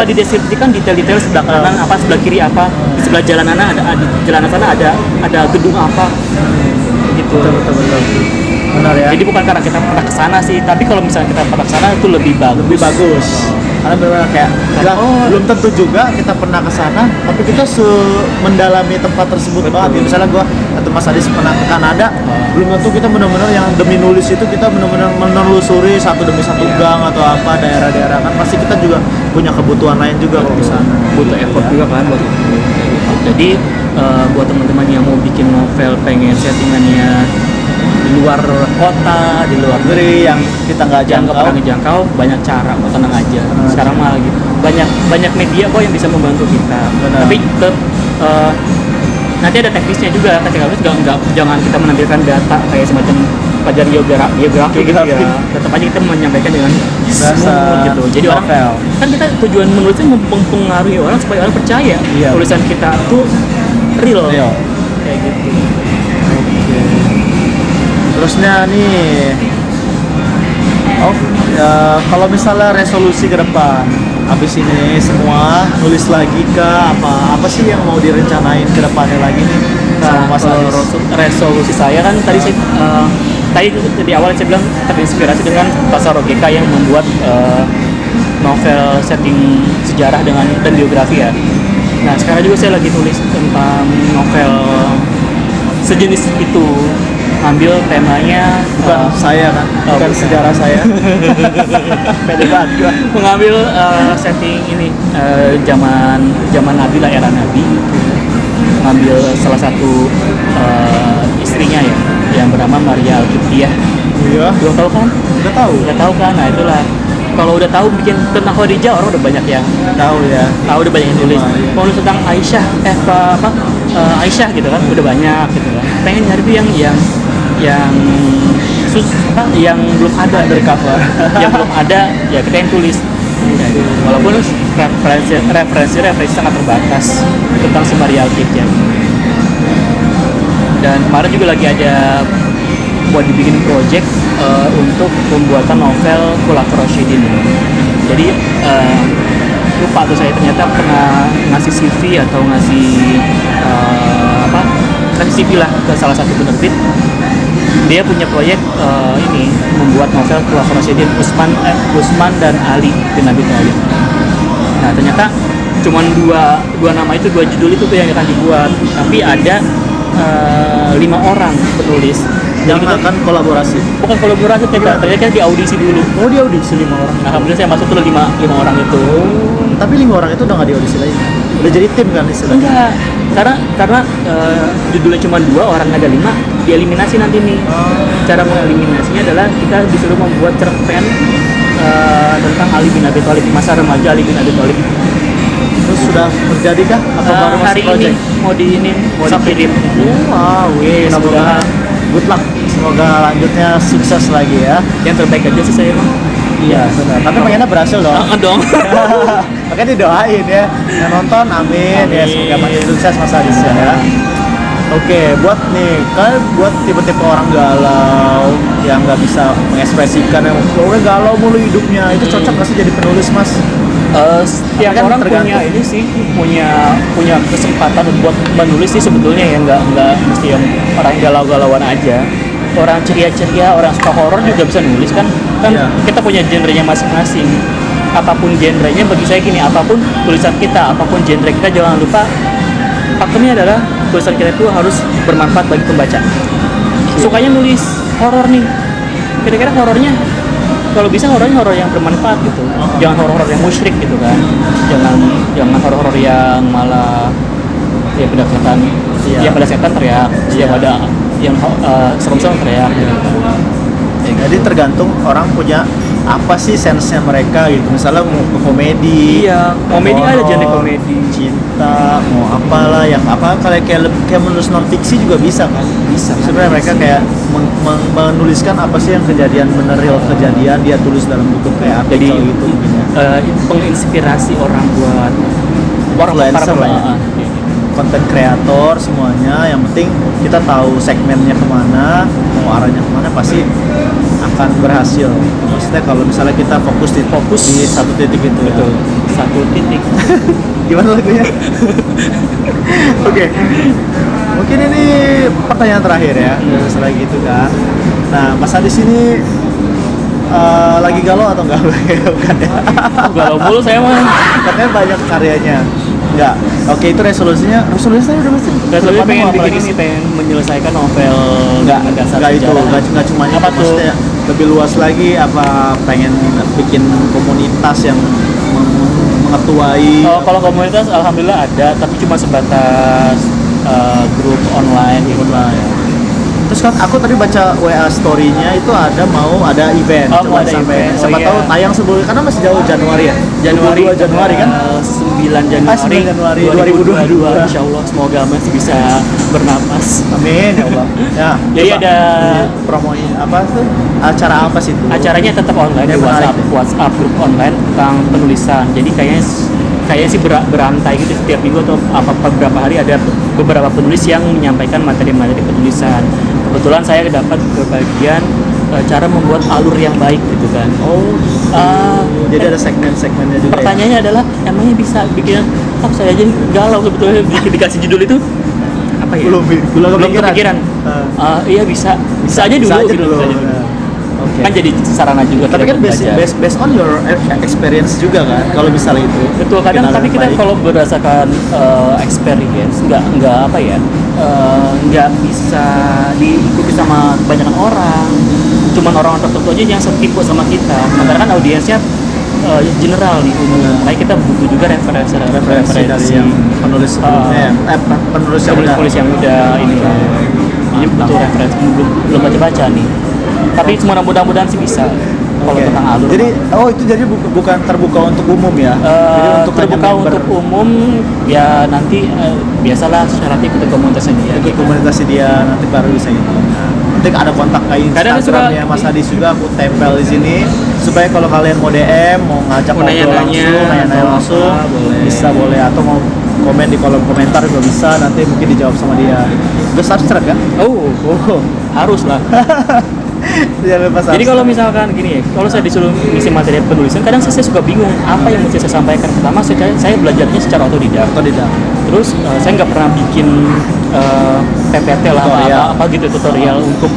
dideskripsikan detail-detail sebelah kanan apa, sebelah kiri apa, di sebelah jalan sana ada gedung apa, gitu. Betul. Benar ya. Jadi bukan karena kita pernah kesana sih, tapi kalau misalnya kita pernah kesana itu lebih bagus. Karena benar kayak belum tentu juga kita pernah ke sana, tapi kita mendalami tempat tersebut banget. Ya, misalnya gua atau Mas Adis pernah ke Kanada, belum tentu kita benar-benar yang demi nulis itu kita benar-benar menelusuri satu demi satu gang atau apa daerah-daerah, kan pasti kita juga punya kebutuhan lain juga kalau di sana. Butuh effort juga kan buat itu. Jadi buat teman-teman yang mau bikin novel pengen settingannya di luar kota, di luar negeri yang kita nggak pernah ngejangkau, banyak cara, kok tenang aja. Sekarang mah gitu, banyak media kok yang bisa membantu kita. Tapi nanti ada teknisnya juga. Ketika itu jangan kita menampilkan data kayak semacam pelajaran geografi gitu ya. Tetap aja kita menyampaikan dengan smooth gitu. Jadi orang kan kita tujuan menulisnya mempengaruhi orang supaya orang percaya tulisan kita tuh real. Kayak gitu. Terusnya nih, kalau misalnya resolusi ke depan, habis ini semua nulis lagi apa sih yang mau direncanain ke depannya lagi nih? Resolusi saya kan tadi di awal saya bilang terinspirasi dengan Pasar OGK yang membuat novel setting sejarah dan biografi ya. Nah sekarang juga saya lagi tulis tentang novel sejenis itu. Ambil temanya bukan saya kan, bukan sejarah saya. Pede banget. Mengambil setting ini zaman Nabi lah, era Nabi. Mengambil salah satu istrinya ya, yang bernama Maria Al-Qibtiyah. Iya. Belum tahu kan? Udah tahu kan? Nah itulah. Kalau udah tahu bikin tentang Khadijah, orang udah banyak yang tahu ya. Tahu udah banyak yang tulis. Kalau tentang Aisyah, Aisyah gitu kan, udah banyak gitu kan. Pengen nyari tuh yang belum ada undercover, yang belum ada ya kita yang tulis. Walaupun referensi sangat terbatas tentang si Maria Al-Qibtiyah. Dan kemarin juga lagi ada buat dibikin project untuk pembuatan novel Khulafaur Rasyidin. Jadi lupa tuh saya ternyata pernah ngasih CV atau ngasih CV lah ke salah satu penerbit. Dia punya proyek ini membuat novel Khulafaur Rasyidin Utsman dan Ali bin Abi Thalib. Nah ternyata cuman dua nama itu, dua judul itu tuh yang akan dibuat, tapi ada 5 orang penulis yang akan kolaborasi. Bukan kolaborasi, ternyata di audisi dulu. Oh, di audisi 5 orang. Alhamdulillah saya masuk tuh 5 orang itu. Tapi 5 orang itu udah nggak di audisi lagi. Udah jadi tim kan istilahnya? Enggak. Karena judulnya cuma 2, orang ada 5, dieliminasi nanti nih. Cara mengeliminasinya adalah kita disuruh membuat cerpen tentang Ali bin Abi Thalib, masa remaja Ali bin Abi Thalib. Terus sudah terjadi kah? Atau baru masih hari project? ini mau dikirim. Wow, semoga good luck. Semoga lanjutnya sukses lagi ya. Yang terbaik aja sih saya emang. Iya, benar. Tapi pengennya berhasil dong. Dong. Makanya didoain ya. Yang nonton amin. Ya semoga makin sukses Mas Adis ya. Oke, buat tipe-tipe orang galau yang nggak bisa mengekspresikan, yang pokoknya galau mulu hidupnya, itu cocok nggak sih jadi penulis Mas? Setiap orang punya ini sih, punya kesempatan buat menulis sih sebetulnya ya, nggak mesti yang orang galau-galauan aja. Orang ceria-ceria, orang suka horor juga bisa nulis kan kita punya genrenya masing-masing. Apapun genrenya, bagi saya gini, apapun tulisan kita, apapun genre kita, jangan lupa faktornya adalah tulisan kita itu harus bermanfaat bagi pembaca. Sukanya nulis horor nih, kira-kira horornya kalau bisa horor yang bermanfaat gitu. Jangan horor yang musyrik gitu kan. Jangan horor yang malah ya pada setan. Ya pada setan teriak. Yang ada yang serem-serem teriak gitu. Jadi tergantung orang punya apa sih sense-nya mereka gitu. Misalnya mau ke komedi, Iya, komedi ada horor, genre komedi. cinta, mau apalah yang apa kayak menulis non fiksi juga bisa kan? Bisa. Sebenarnya mereka kayak menuliskan apa sih yang kejadian bener, real kejadian dia tulis dalam bentuk kayak Jadi artikel gitu mungkin ya. penginspirasi orang buat Influencer lah ya. ah, Konten kreator semuanya, yang penting kita tahu segmennya kemana, mau arahnya kemana, pasti akan berhasil. Maksudnya kalau misalnya kita fokus di satu titik itu. betul. Satu titik. Gimana lagunya? Oke. Mungkin ini pertanyaan terakhir ya. Setelah gitu kan. Nah, Mas Adi sini lagi galau atau enggak? Bukan ya. Galau mulu saya mah. Katanya banyak karyanya. Enggak. Oke, itu resolusinya saya udah pasti. Resolusi pengen bikin ini, pengen menyelesaikan novel dasar Enggak itu, sejarah. enggak cuma itu, Apa tuh? maksudnya lebih luas lagi, apa pengen bikin komunitas yang mengetuai. Kalau komunitas alhamdulillah ada, tapi cuma sebatas grup online gitu lah ya. Terus kan aku tadi baca WA story-nya itu ada event. Oh, Coba mau ada sampai event. siapa Oh, tahu iya. tayang sebelum, karena masih jauh Januari ya. 22 Januari kan? 9 Januari. 9 Januari 2022. Insya Allah semoga masih bisa bernapas. Amin ya Allah. Ya. Jadi coba ada promoin apa tuh? Acara apa sih itu? Acaranya tetap online di Ya, menarik. WhatsApp grup online tentang penulisan. Jadi kayaknya sih berantai gitu, setiap minggu atau beberapa hari ada beberapa penulis yang menyampaikan materi-materi penulisan. Kebetulan saya dapat kebagian cara membuat alur yang baik gitu kan. Oh. Jadi ada segmen-segmennya juga. Pertanyaannya adalah emangnya bisa bikin saya aja galau sebetulnya dikasih judul itu apa ya? Belum kepikiran. Iya bisa aja dulu. Bisa aja gitu, dulu. bisa aja dulu. Oke. Kan jadi sarana juga. Tapi kita kan belajar. based on your experience juga kan, kalau misalnya itu. Betul, kadang Kenalan tapi kita baik. kalau berdasarkan experience nggak apa ya, nggak bisa diikuti sama kebanyakan orang, cuman orang tertentu aja yang setipe sama kita. Sementara kan audiensnya general nih umum. Makanya kita butuh juga referensi dari yang penulis sebelumnya, penulis yang udah. penulis yang udah ini kan. Jadi butuh referensi, belum baca nih. Tapi mudah-mudahan sih bisa. Kalau Oke. tentang alur. Jadi itu jadi bukan terbuka untuk umum ya. Jadi untuk terbuka hanya member, untuk umum ya nanti biasalah syaratnya ikut komunitasnya dia. ikut komunitas dia nanti baru bisa gitu. Nanti ada kontak kayak Kadang Instagramnya suka- Mas Adi juga aku tempel di sini supaya kalau kalian mau DM, mau ngajak Mau ngobrol nanya-nanya, nanya atau langsung, apa, boleh. bisa boleh, atau mau komen di kolom komentar juga bisa, nanti mungkin dijawab sama dia. Udah subscribe kan? Oh, harus lah. Jangan lupa subscribe. Jadi kalau misalkan gini ya, kalau saya disuruh ngisi materi penulisan, kadang saya suka bingung apa yang mesti saya sampaikan. Pertama, saya belajarnya secara otodidak. Terus saya nggak pernah bikin PPT lah Tutorial. apa gitu tutorial untuk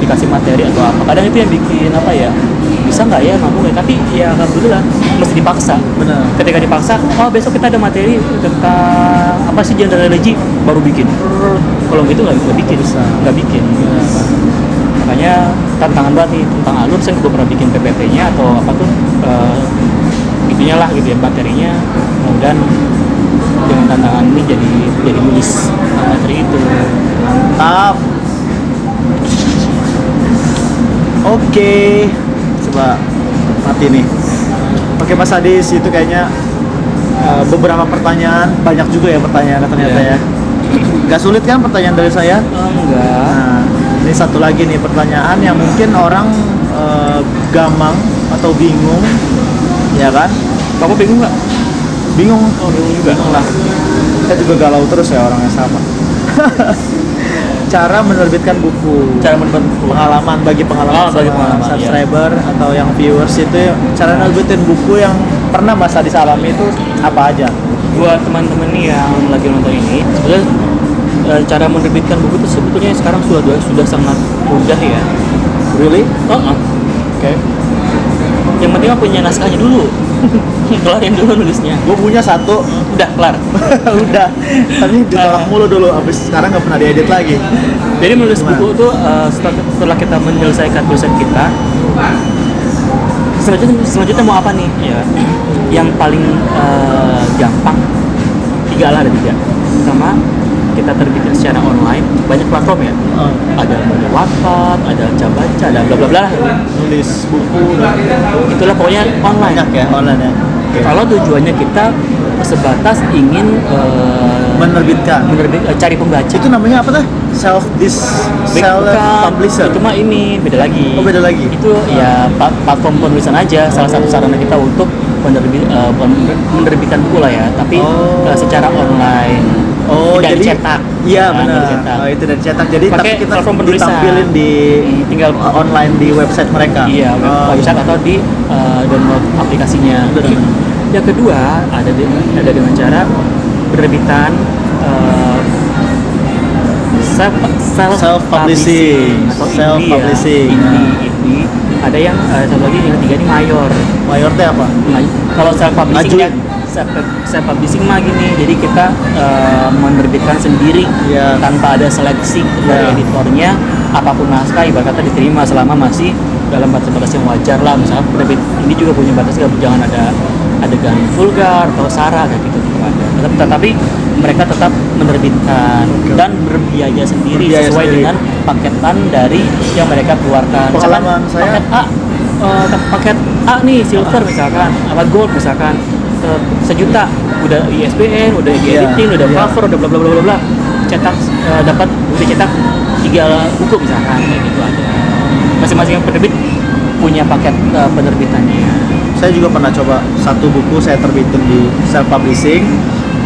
dikasih materi atau apa. Kadang itu yang bikin apa ya, bisa nggak ya, mampu nggak? Tapi ya alhamdulillah mesti dipaksa. Benar. Ketika dipaksa, oh besok kita ada materi tentang apa sih genre religi, baru bikin. Kalau gitu nggak bikin, nggak bikin. Makanya tantangan banget nih tentang alur. Saya belum pernah bikin PPT-nya atau apa tuh itunya lah gitu ya, materinya. Kemudian dengan tantangan ini jadi nulis materi itu. Mantap. Oke, coba mati nih. Oke Mas Adis, itu kayaknya beberapa pertanyaan, banyak juga ya pertanyaan ternyata Iya. ya. Gak sulit kan pertanyaan dari saya? Enggak. Nah, ini satu lagi nih pertanyaan yang mungkin orang gamang atau bingung, ya kan? Kamu bingung nggak? Bingung, Oh, bingung juga. bingung lah. Kita juga galau terus ya orang yang sama. Cara menerbitkan buku. Cara membuat buku. Pengalaman bagi Oh, bagi pengalaman, iya. subscriber atau yang viewers itu, cara nerbitin buku yang pernah Mas Adi alami itu apa aja? Buat teman-teman nih yang lagi nonton ini, sebetulnya cara menerbitkan buku itu sebetulnya sekarang sudah sangat mudah ya. Really? Oke. Yang penting mah punya naskahnya dulu. Kelarin dulu nulisnya. Gue punya satu, Udah kelar. udah, tapi ditolak mulu dulu, abis sekarang nggak pernah diedit lagi. Jadi menulis Gimana? buku itu setelah kita menyelesaikan tulisan kita, selanjutnya mau apa nih? Ya, yang paling gampang ada tiga. Pertama, kita terbitkan secara online, banyak platform ya. Ada Wattpad, ada Baca, ada bla bla bla. Nulis buku Itulah pokoknya online. banyak ya online ya. Kalau tujuannya kita sebatas ingin Menerbitkan. cari pembaca. Itu namanya apa tuh? Self publisher. Itu mah ini beda lagi. Oh, beda lagi. Itu ya platform penulisan aja, salah satu sarana kita untuk menerbitkan buku lah ya, tapi secara online. Oh, tidak jadi dicetak. Iya Nah, benar. dicetak. Oh, itu dari cetak. Jadi Pakai tapi kita platform penulisan. ditampilin di Tinggal online di website mereka. Iya, website atau di download aplikasinya. Benar. Yang kedua ada dengan cara penerbitan self publishing atau self publishing. indie. Ada yang satu lagi yang ketiga ini mayor. Mayor teh apa? Kalau self publishing Ngajuin. self publishing mah gini, jadi kita menerbitkan sendiri Iya. tanpa ada seleksi dari Iya. editornya, apapun naskah ibarat kata diterima selama masih dalam batas-batas yang wajar lah. Misalnya penerbit ini juga punya batas, jangan ada adegan vulgar atau sara kayak gitu tidak ada. Tetapi mereka tetap menerbitkan dan berbiaya sendiri Berbiaya sesuai sendiri. dengan paketan dari yang mereka keluarkan. Misalkan Pengalaman saya- paket A nih silver misalkan, apa gold misalkan, 1 juta udah ISBN, udah Iya, editing, udah iya. cover, udah bla bla bla bla bla. Cetak dapat dicetak 3 buku misalkan kayak gitu ada. Masing-masing penerbit punya paket penerbitannya. Saya juga pernah coba satu buku saya terbitin di self publishing.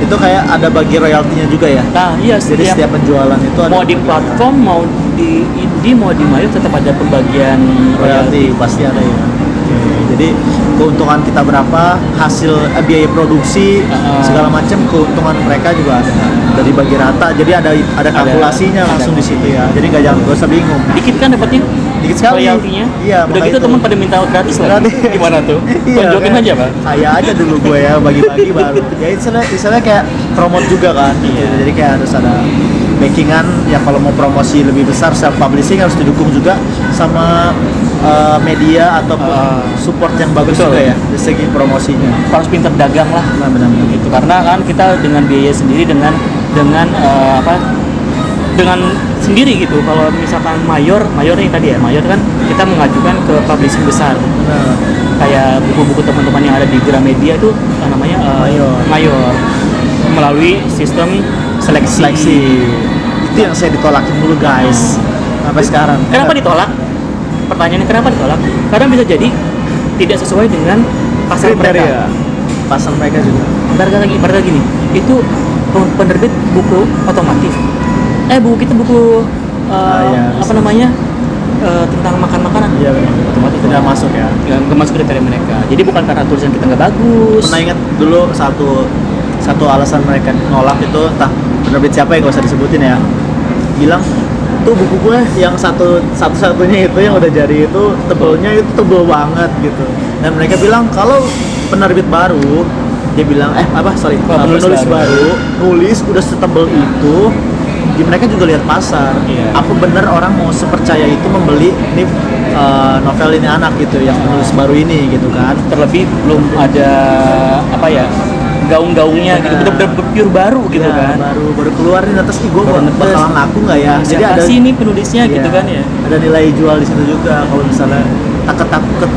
Itu kayak ada bagi royaltinya juga ya. Nah, iya Jadi setiap penjualan itu ada mau di platform, mau di indie, mau di mayor tetap ada pembagian royalti pasti ada ya. Jadi keuntungan kita berapa, hasil biaya produksi segala macam, keuntungan mereka juga ada. Dari bagi rata. Jadi ada kalkulasinya langsung di situ ya. Jadi nggak usah bingung. Dikit kan dapatnya? Dikit sekali. Royaltinya? Iya, Udah makanya gitu itu. teman pada minta gratis lagi. Gratis. Gimana tuh? Iya, Tunjukin kan? aja, Pak. Kaya aja dulu gue ya bagi-bagi baru. Ya istilahnya kayak promote juga kan. Iya. Jadi kayak harus ada backingan ya, kalau mau promosi lebih besar self publishing harus didukung juga sama media ataupun support yang bagus Betul. juga ya dari segi promosinya. Harus pintar dagang lah. Nah, benar-benar. Gitu. Karena kan kita dengan biaya sendiri dengan dengan sendiri gitu. Kalau misalkan mayor nih tadi ya, mayor kan kita mengajukan ke publishing besar. Nah, Kayak buku-buku teman-teman yang ada di Gramedia itu namanya mayor melalui sistem seleksi itu yang saya ditolakin dulu guys sampai sekarang. Kenapa ditolak? Pertanyaannya kenapa ditolak? Karena bisa jadi tidak sesuai dengan pasar mereka. Kriteria pasar mereka juga. Ibarat gini, itu penerbit buku otomotif. Buku kita buku Iya, apa namanya? Tentang makan-makanan. Iya benar. Otomatis Tidak masuk ya. nggak masuk kriteria mereka. Jadi bukan karena tulisan kita nggak bagus. Pernah ingat dulu satu alasan mereka nolak itu, entah penerbit siapa yang gak usah disebutin ya, bilang tuh buku gue yang satu-satunya itu yang udah jadi itu tebelnya itu tebel banget gitu. Dan mereka bilang kalau penerbit baru, dia bilang penulis baru nulis udah setebel itu, mereka juga lihat pasar. Iya. Apa bener orang mau sepercaya itu membeli ini novel ini anak gitu yang penulis baru ini gitu kan. Terlebih belum ada gaung-gaungnya gitu, Nah. bener-bener pure baru gitu Ya, kan. baru keluar nih atas gue bakalan laku nggak ya? Jadi Siapa ada sih ini penulisnya gitu Iya, kan ya. ada nilai jual di situ juga. Kalau misalnya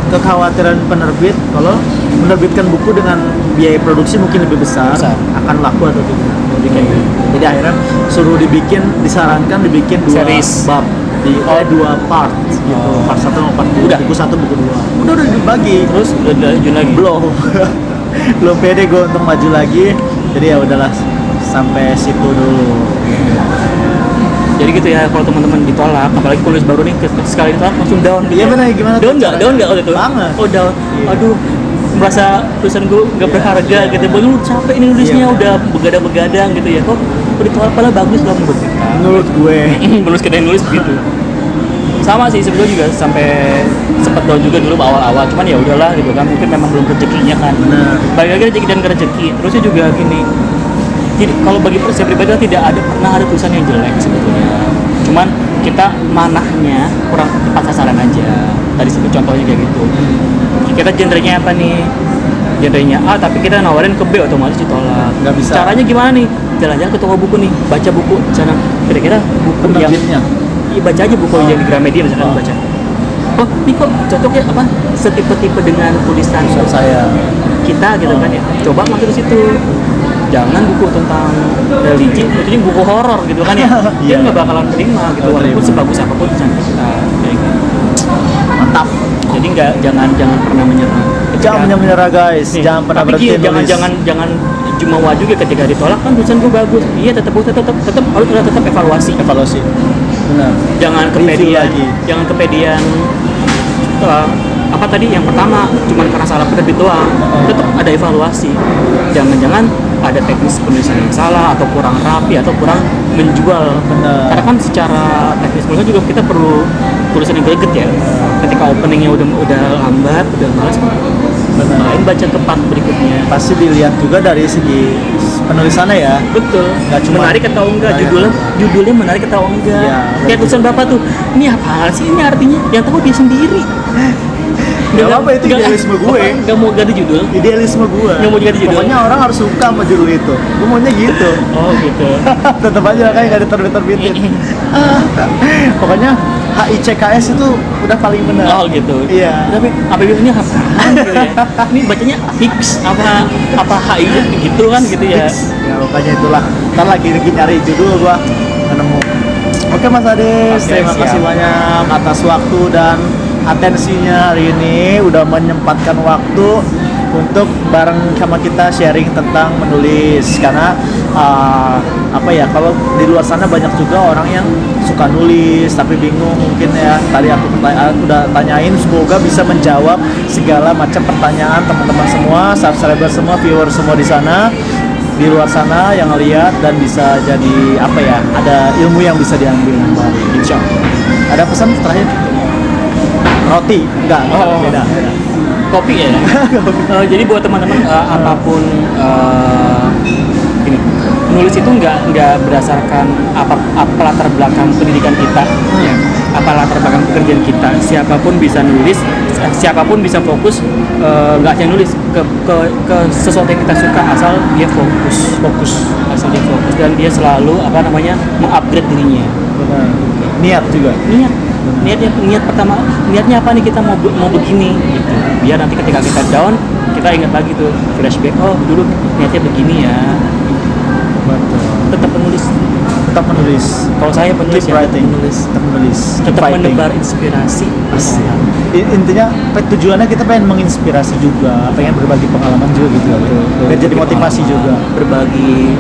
kekhawatiran penerbit kalau menerbitkan buku dengan biaya produksi mungkin lebih besar. Akan laku atau tidak. Jadi kayak gitu. Jadi akhirnya disarankan dibikin 2 Series. bab di 2 part gitu. Part 1 sama part 2. Udah? Buku 1 buku 2. Udah dibagi. Terus udah lanjut lagi. Belum pede gue untuk maju lagi, jadi ya udahlah sampai situ dulu. Jadi gitu ya, kalau teman-teman ditolak, apalagi penulis baru nih sekali ditolak langsung down gitu. Iya benar, gimana tuh Down nggak? caranya? Down nggak waktu itu? Banget. Oh down. Iya. Aduh, merasa tulisan gue nggak Iya, berharga iya, gitu. iya. Baru capek ini nulisnya Iya, udah begadang-begadang gitu ya. Kok ditolak padahal bagus loh menurut kita. Menurut gue. Menurut kita yang nulis begitu. Sama sih sebelumnya juga sampai sempat down juga dulu awal-awal, cuman ya udahlah gitu kan, mungkin memang belum rezekinya kan. Benar. Balik lagi rezeki dan rezeki. Terusnya juga gini. Jadi kalau bagi saya pribadi tidak pernah ada tulisan yang jelek sebetulnya. Cuman kita manahnya kurang tepat sasaran aja. Tadi sebut contohnya kayak gitu. Kita genrenya apa nih? genrenya A tapi kita nawarin ke B, otomatis ditolak. Nggak bisa. Caranya gimana nih? Jalan-jalan ke toko buku nih, baca buku sana. Kira-kira buku yang Penerbitnya. Iya, baca aja buku yang di Gramedia misalkan baca. Oh, ini kok cocok ya apa? Setipe-tipe dengan tulisan saya. kita gitu kan ya. Coba masuk ke situ. Jangan buku tentang religi, maksudnya buku horor gitu kan ya. Dia Iya. nggak bakalan terima gitu, Nggak walaupun terima. sebagus apapun tulisan kita. Kayak gitu. Mantap. Jadi jangan pernah menyerah. Jangan menyerah guys, Nih, jangan pernah tapi berhenti jangan nulis. jangan jumawa juga ketika ditolak kan tulisan gue bagus. Iya tetap harus ada tetap evaluasi. Evaluasi. Benar. Jangan Review kepedean, lagi. jangan kepedean. Apa tadi yang pertama cuma karena salah penerbit doang, tetap ada evaluasi. Jangan ada teknis penulisan yang salah atau kurang rapi atau kurang menjual. Benar. Karena kan secara teknis penulisan juga kita perlu tulisan yang greget ya. Ketika openingnya udah lambat, udah malas, Benar. lain baca ke part berikutnya. Pasti dilihat juga dari segi penulisannya ya. Betul. Nggak cuma Menarik atau enggak, menarik. judulnya menarik atau enggak. Iya, Kayak tulisan Bapak tuh, ini apa sih ini artinya? Yang tahu dia sendiri. Gak apa-apa, itu idealisme gue. Gak mau ganti judul. Idealisme gue. Nggak mau ganti judul. Pokoknya orang harus suka sama judul itu. Gue maunya gitu. Oh gitu. Tetap aja kayak gak diterbit-terbitin. Pokoknya HICKS itu udah paling benar. Oh gitu. Iya. Tapi apa ini apaan gitu ya? Ini bacanya Hicks apa HI gitu kan gitu ya. Ya pokoknya itulah. Ntar lagi nyari judul gua nggak nemu. Oke Mas Adis, Oke, terima kasih siap. banyak atas waktu dan atensinya hari ini, udah menyempatkan waktu untuk bareng sama kita sharing tentang menulis. Karena apa ya, kalau di luar sana banyak juga orang yang suka nulis tapi bingung mungkin ya. Tadi aku udah tanyain, semoga bisa menjawab segala macam pertanyaan teman-teman semua, subscriber semua, viewer semua di sana, di luar sana yang ngeliat, dan bisa jadi apa ya, ada ilmu yang bisa diambil kembali, insya Allah. Ada pesan terakhir? Roti? Enggak, Oh. beda. Kopi ya. Jadi buat teman-teman apapun ini nulis itu nggak berdasarkan apa latar belakang pendidikan kita, ya. Apa latar belakang pekerjaan kita. Siapapun bisa nulis, siapapun bisa fokus, nggak hanya nulis ke sesuatu yang kita suka, asal dia fokus, asal dia fokus dan dia selalu mengupgrade dirinya. Benar. Niat juga. Niat pertama, niatnya apa nih, kita mau begini gitu, biar nanti ketika kita down kita ingat lagi tuh, flashback, oh dulu niatnya begini ya. Betul. Tetap menulis. Kalau saya penulis Keep ya, writing. Tetap menulis. Keep tetap fighting. menebar inspirasi. Asik. Intinya tujuannya kita pengen menginspirasi juga, pengen berbagi pengalaman juga gitu. Biar jadi motivasi juga. Berbagi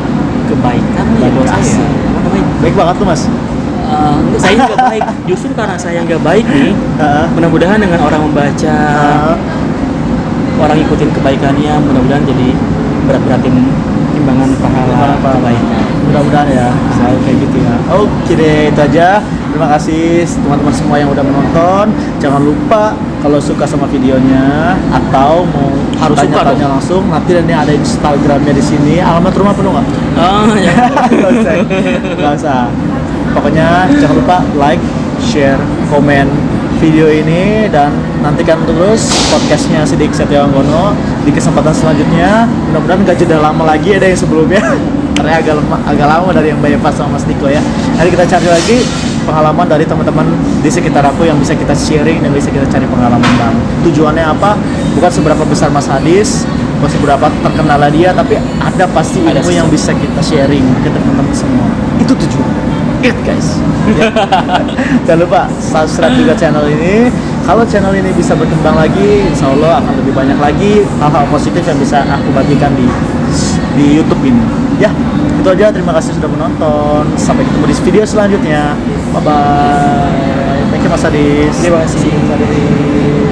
kebaikan ya buat saya. Asik. Apa namanya? Baik banget tuh Mas. Saya nggak baik, justru karena saya nggak baik nih. Heeh. Mudah-mudahan dengan orang membaca, orang ikutin kebaikannya, mudah-mudahan jadi berat-beratin timbangan pahala kebaikan. Mudah-mudahan ya, selalu kayak gitu ya. Oke deh, itu aja. Terima kasih teman-teman semua yang udah menonton. Jangan lupa kalau suka sama videonya atau mau Harus suka tanya-tanya langsung, nanti nanti ada Instagramnya di sini. Alamat rumah penuh nggak? Oh ya. Nggak usah. Pokoknya jangan lupa like, share, komen video ini, dan nantikan terus podcastnya Siddiq Setiawangono di kesempatan selanjutnya. Mudah-mudahan gak jeda lama lagi, ada yang sebelumnya karena agak lama dari yang Bayefas sama Mas Niko ya. Nanti kita cari lagi pengalaman dari teman-teman di sekitar aku yang bisa kita sharing dan bisa kita cari pengalaman baru. Tujuannya apa? Bukan seberapa besar Mas Hadis, bukan seberapa terkenal dia, tapi ada pasti Ada ilmu yang bisa kita sharing ke teman-teman semua. Itu tujuan. Guys, ya. Jangan lupa subscribe juga channel ini. Kalau channel ini bisa berkembang lagi, insya Allah akan lebih banyak lagi hal-hal positif yang bisa aku bagikan di YouTube ini. Ya, itu aja. Terima kasih sudah menonton. Sampai ketemu di video selanjutnya. Bye bye. Thank you Mas Adis. Terima kasih. Mas Adis.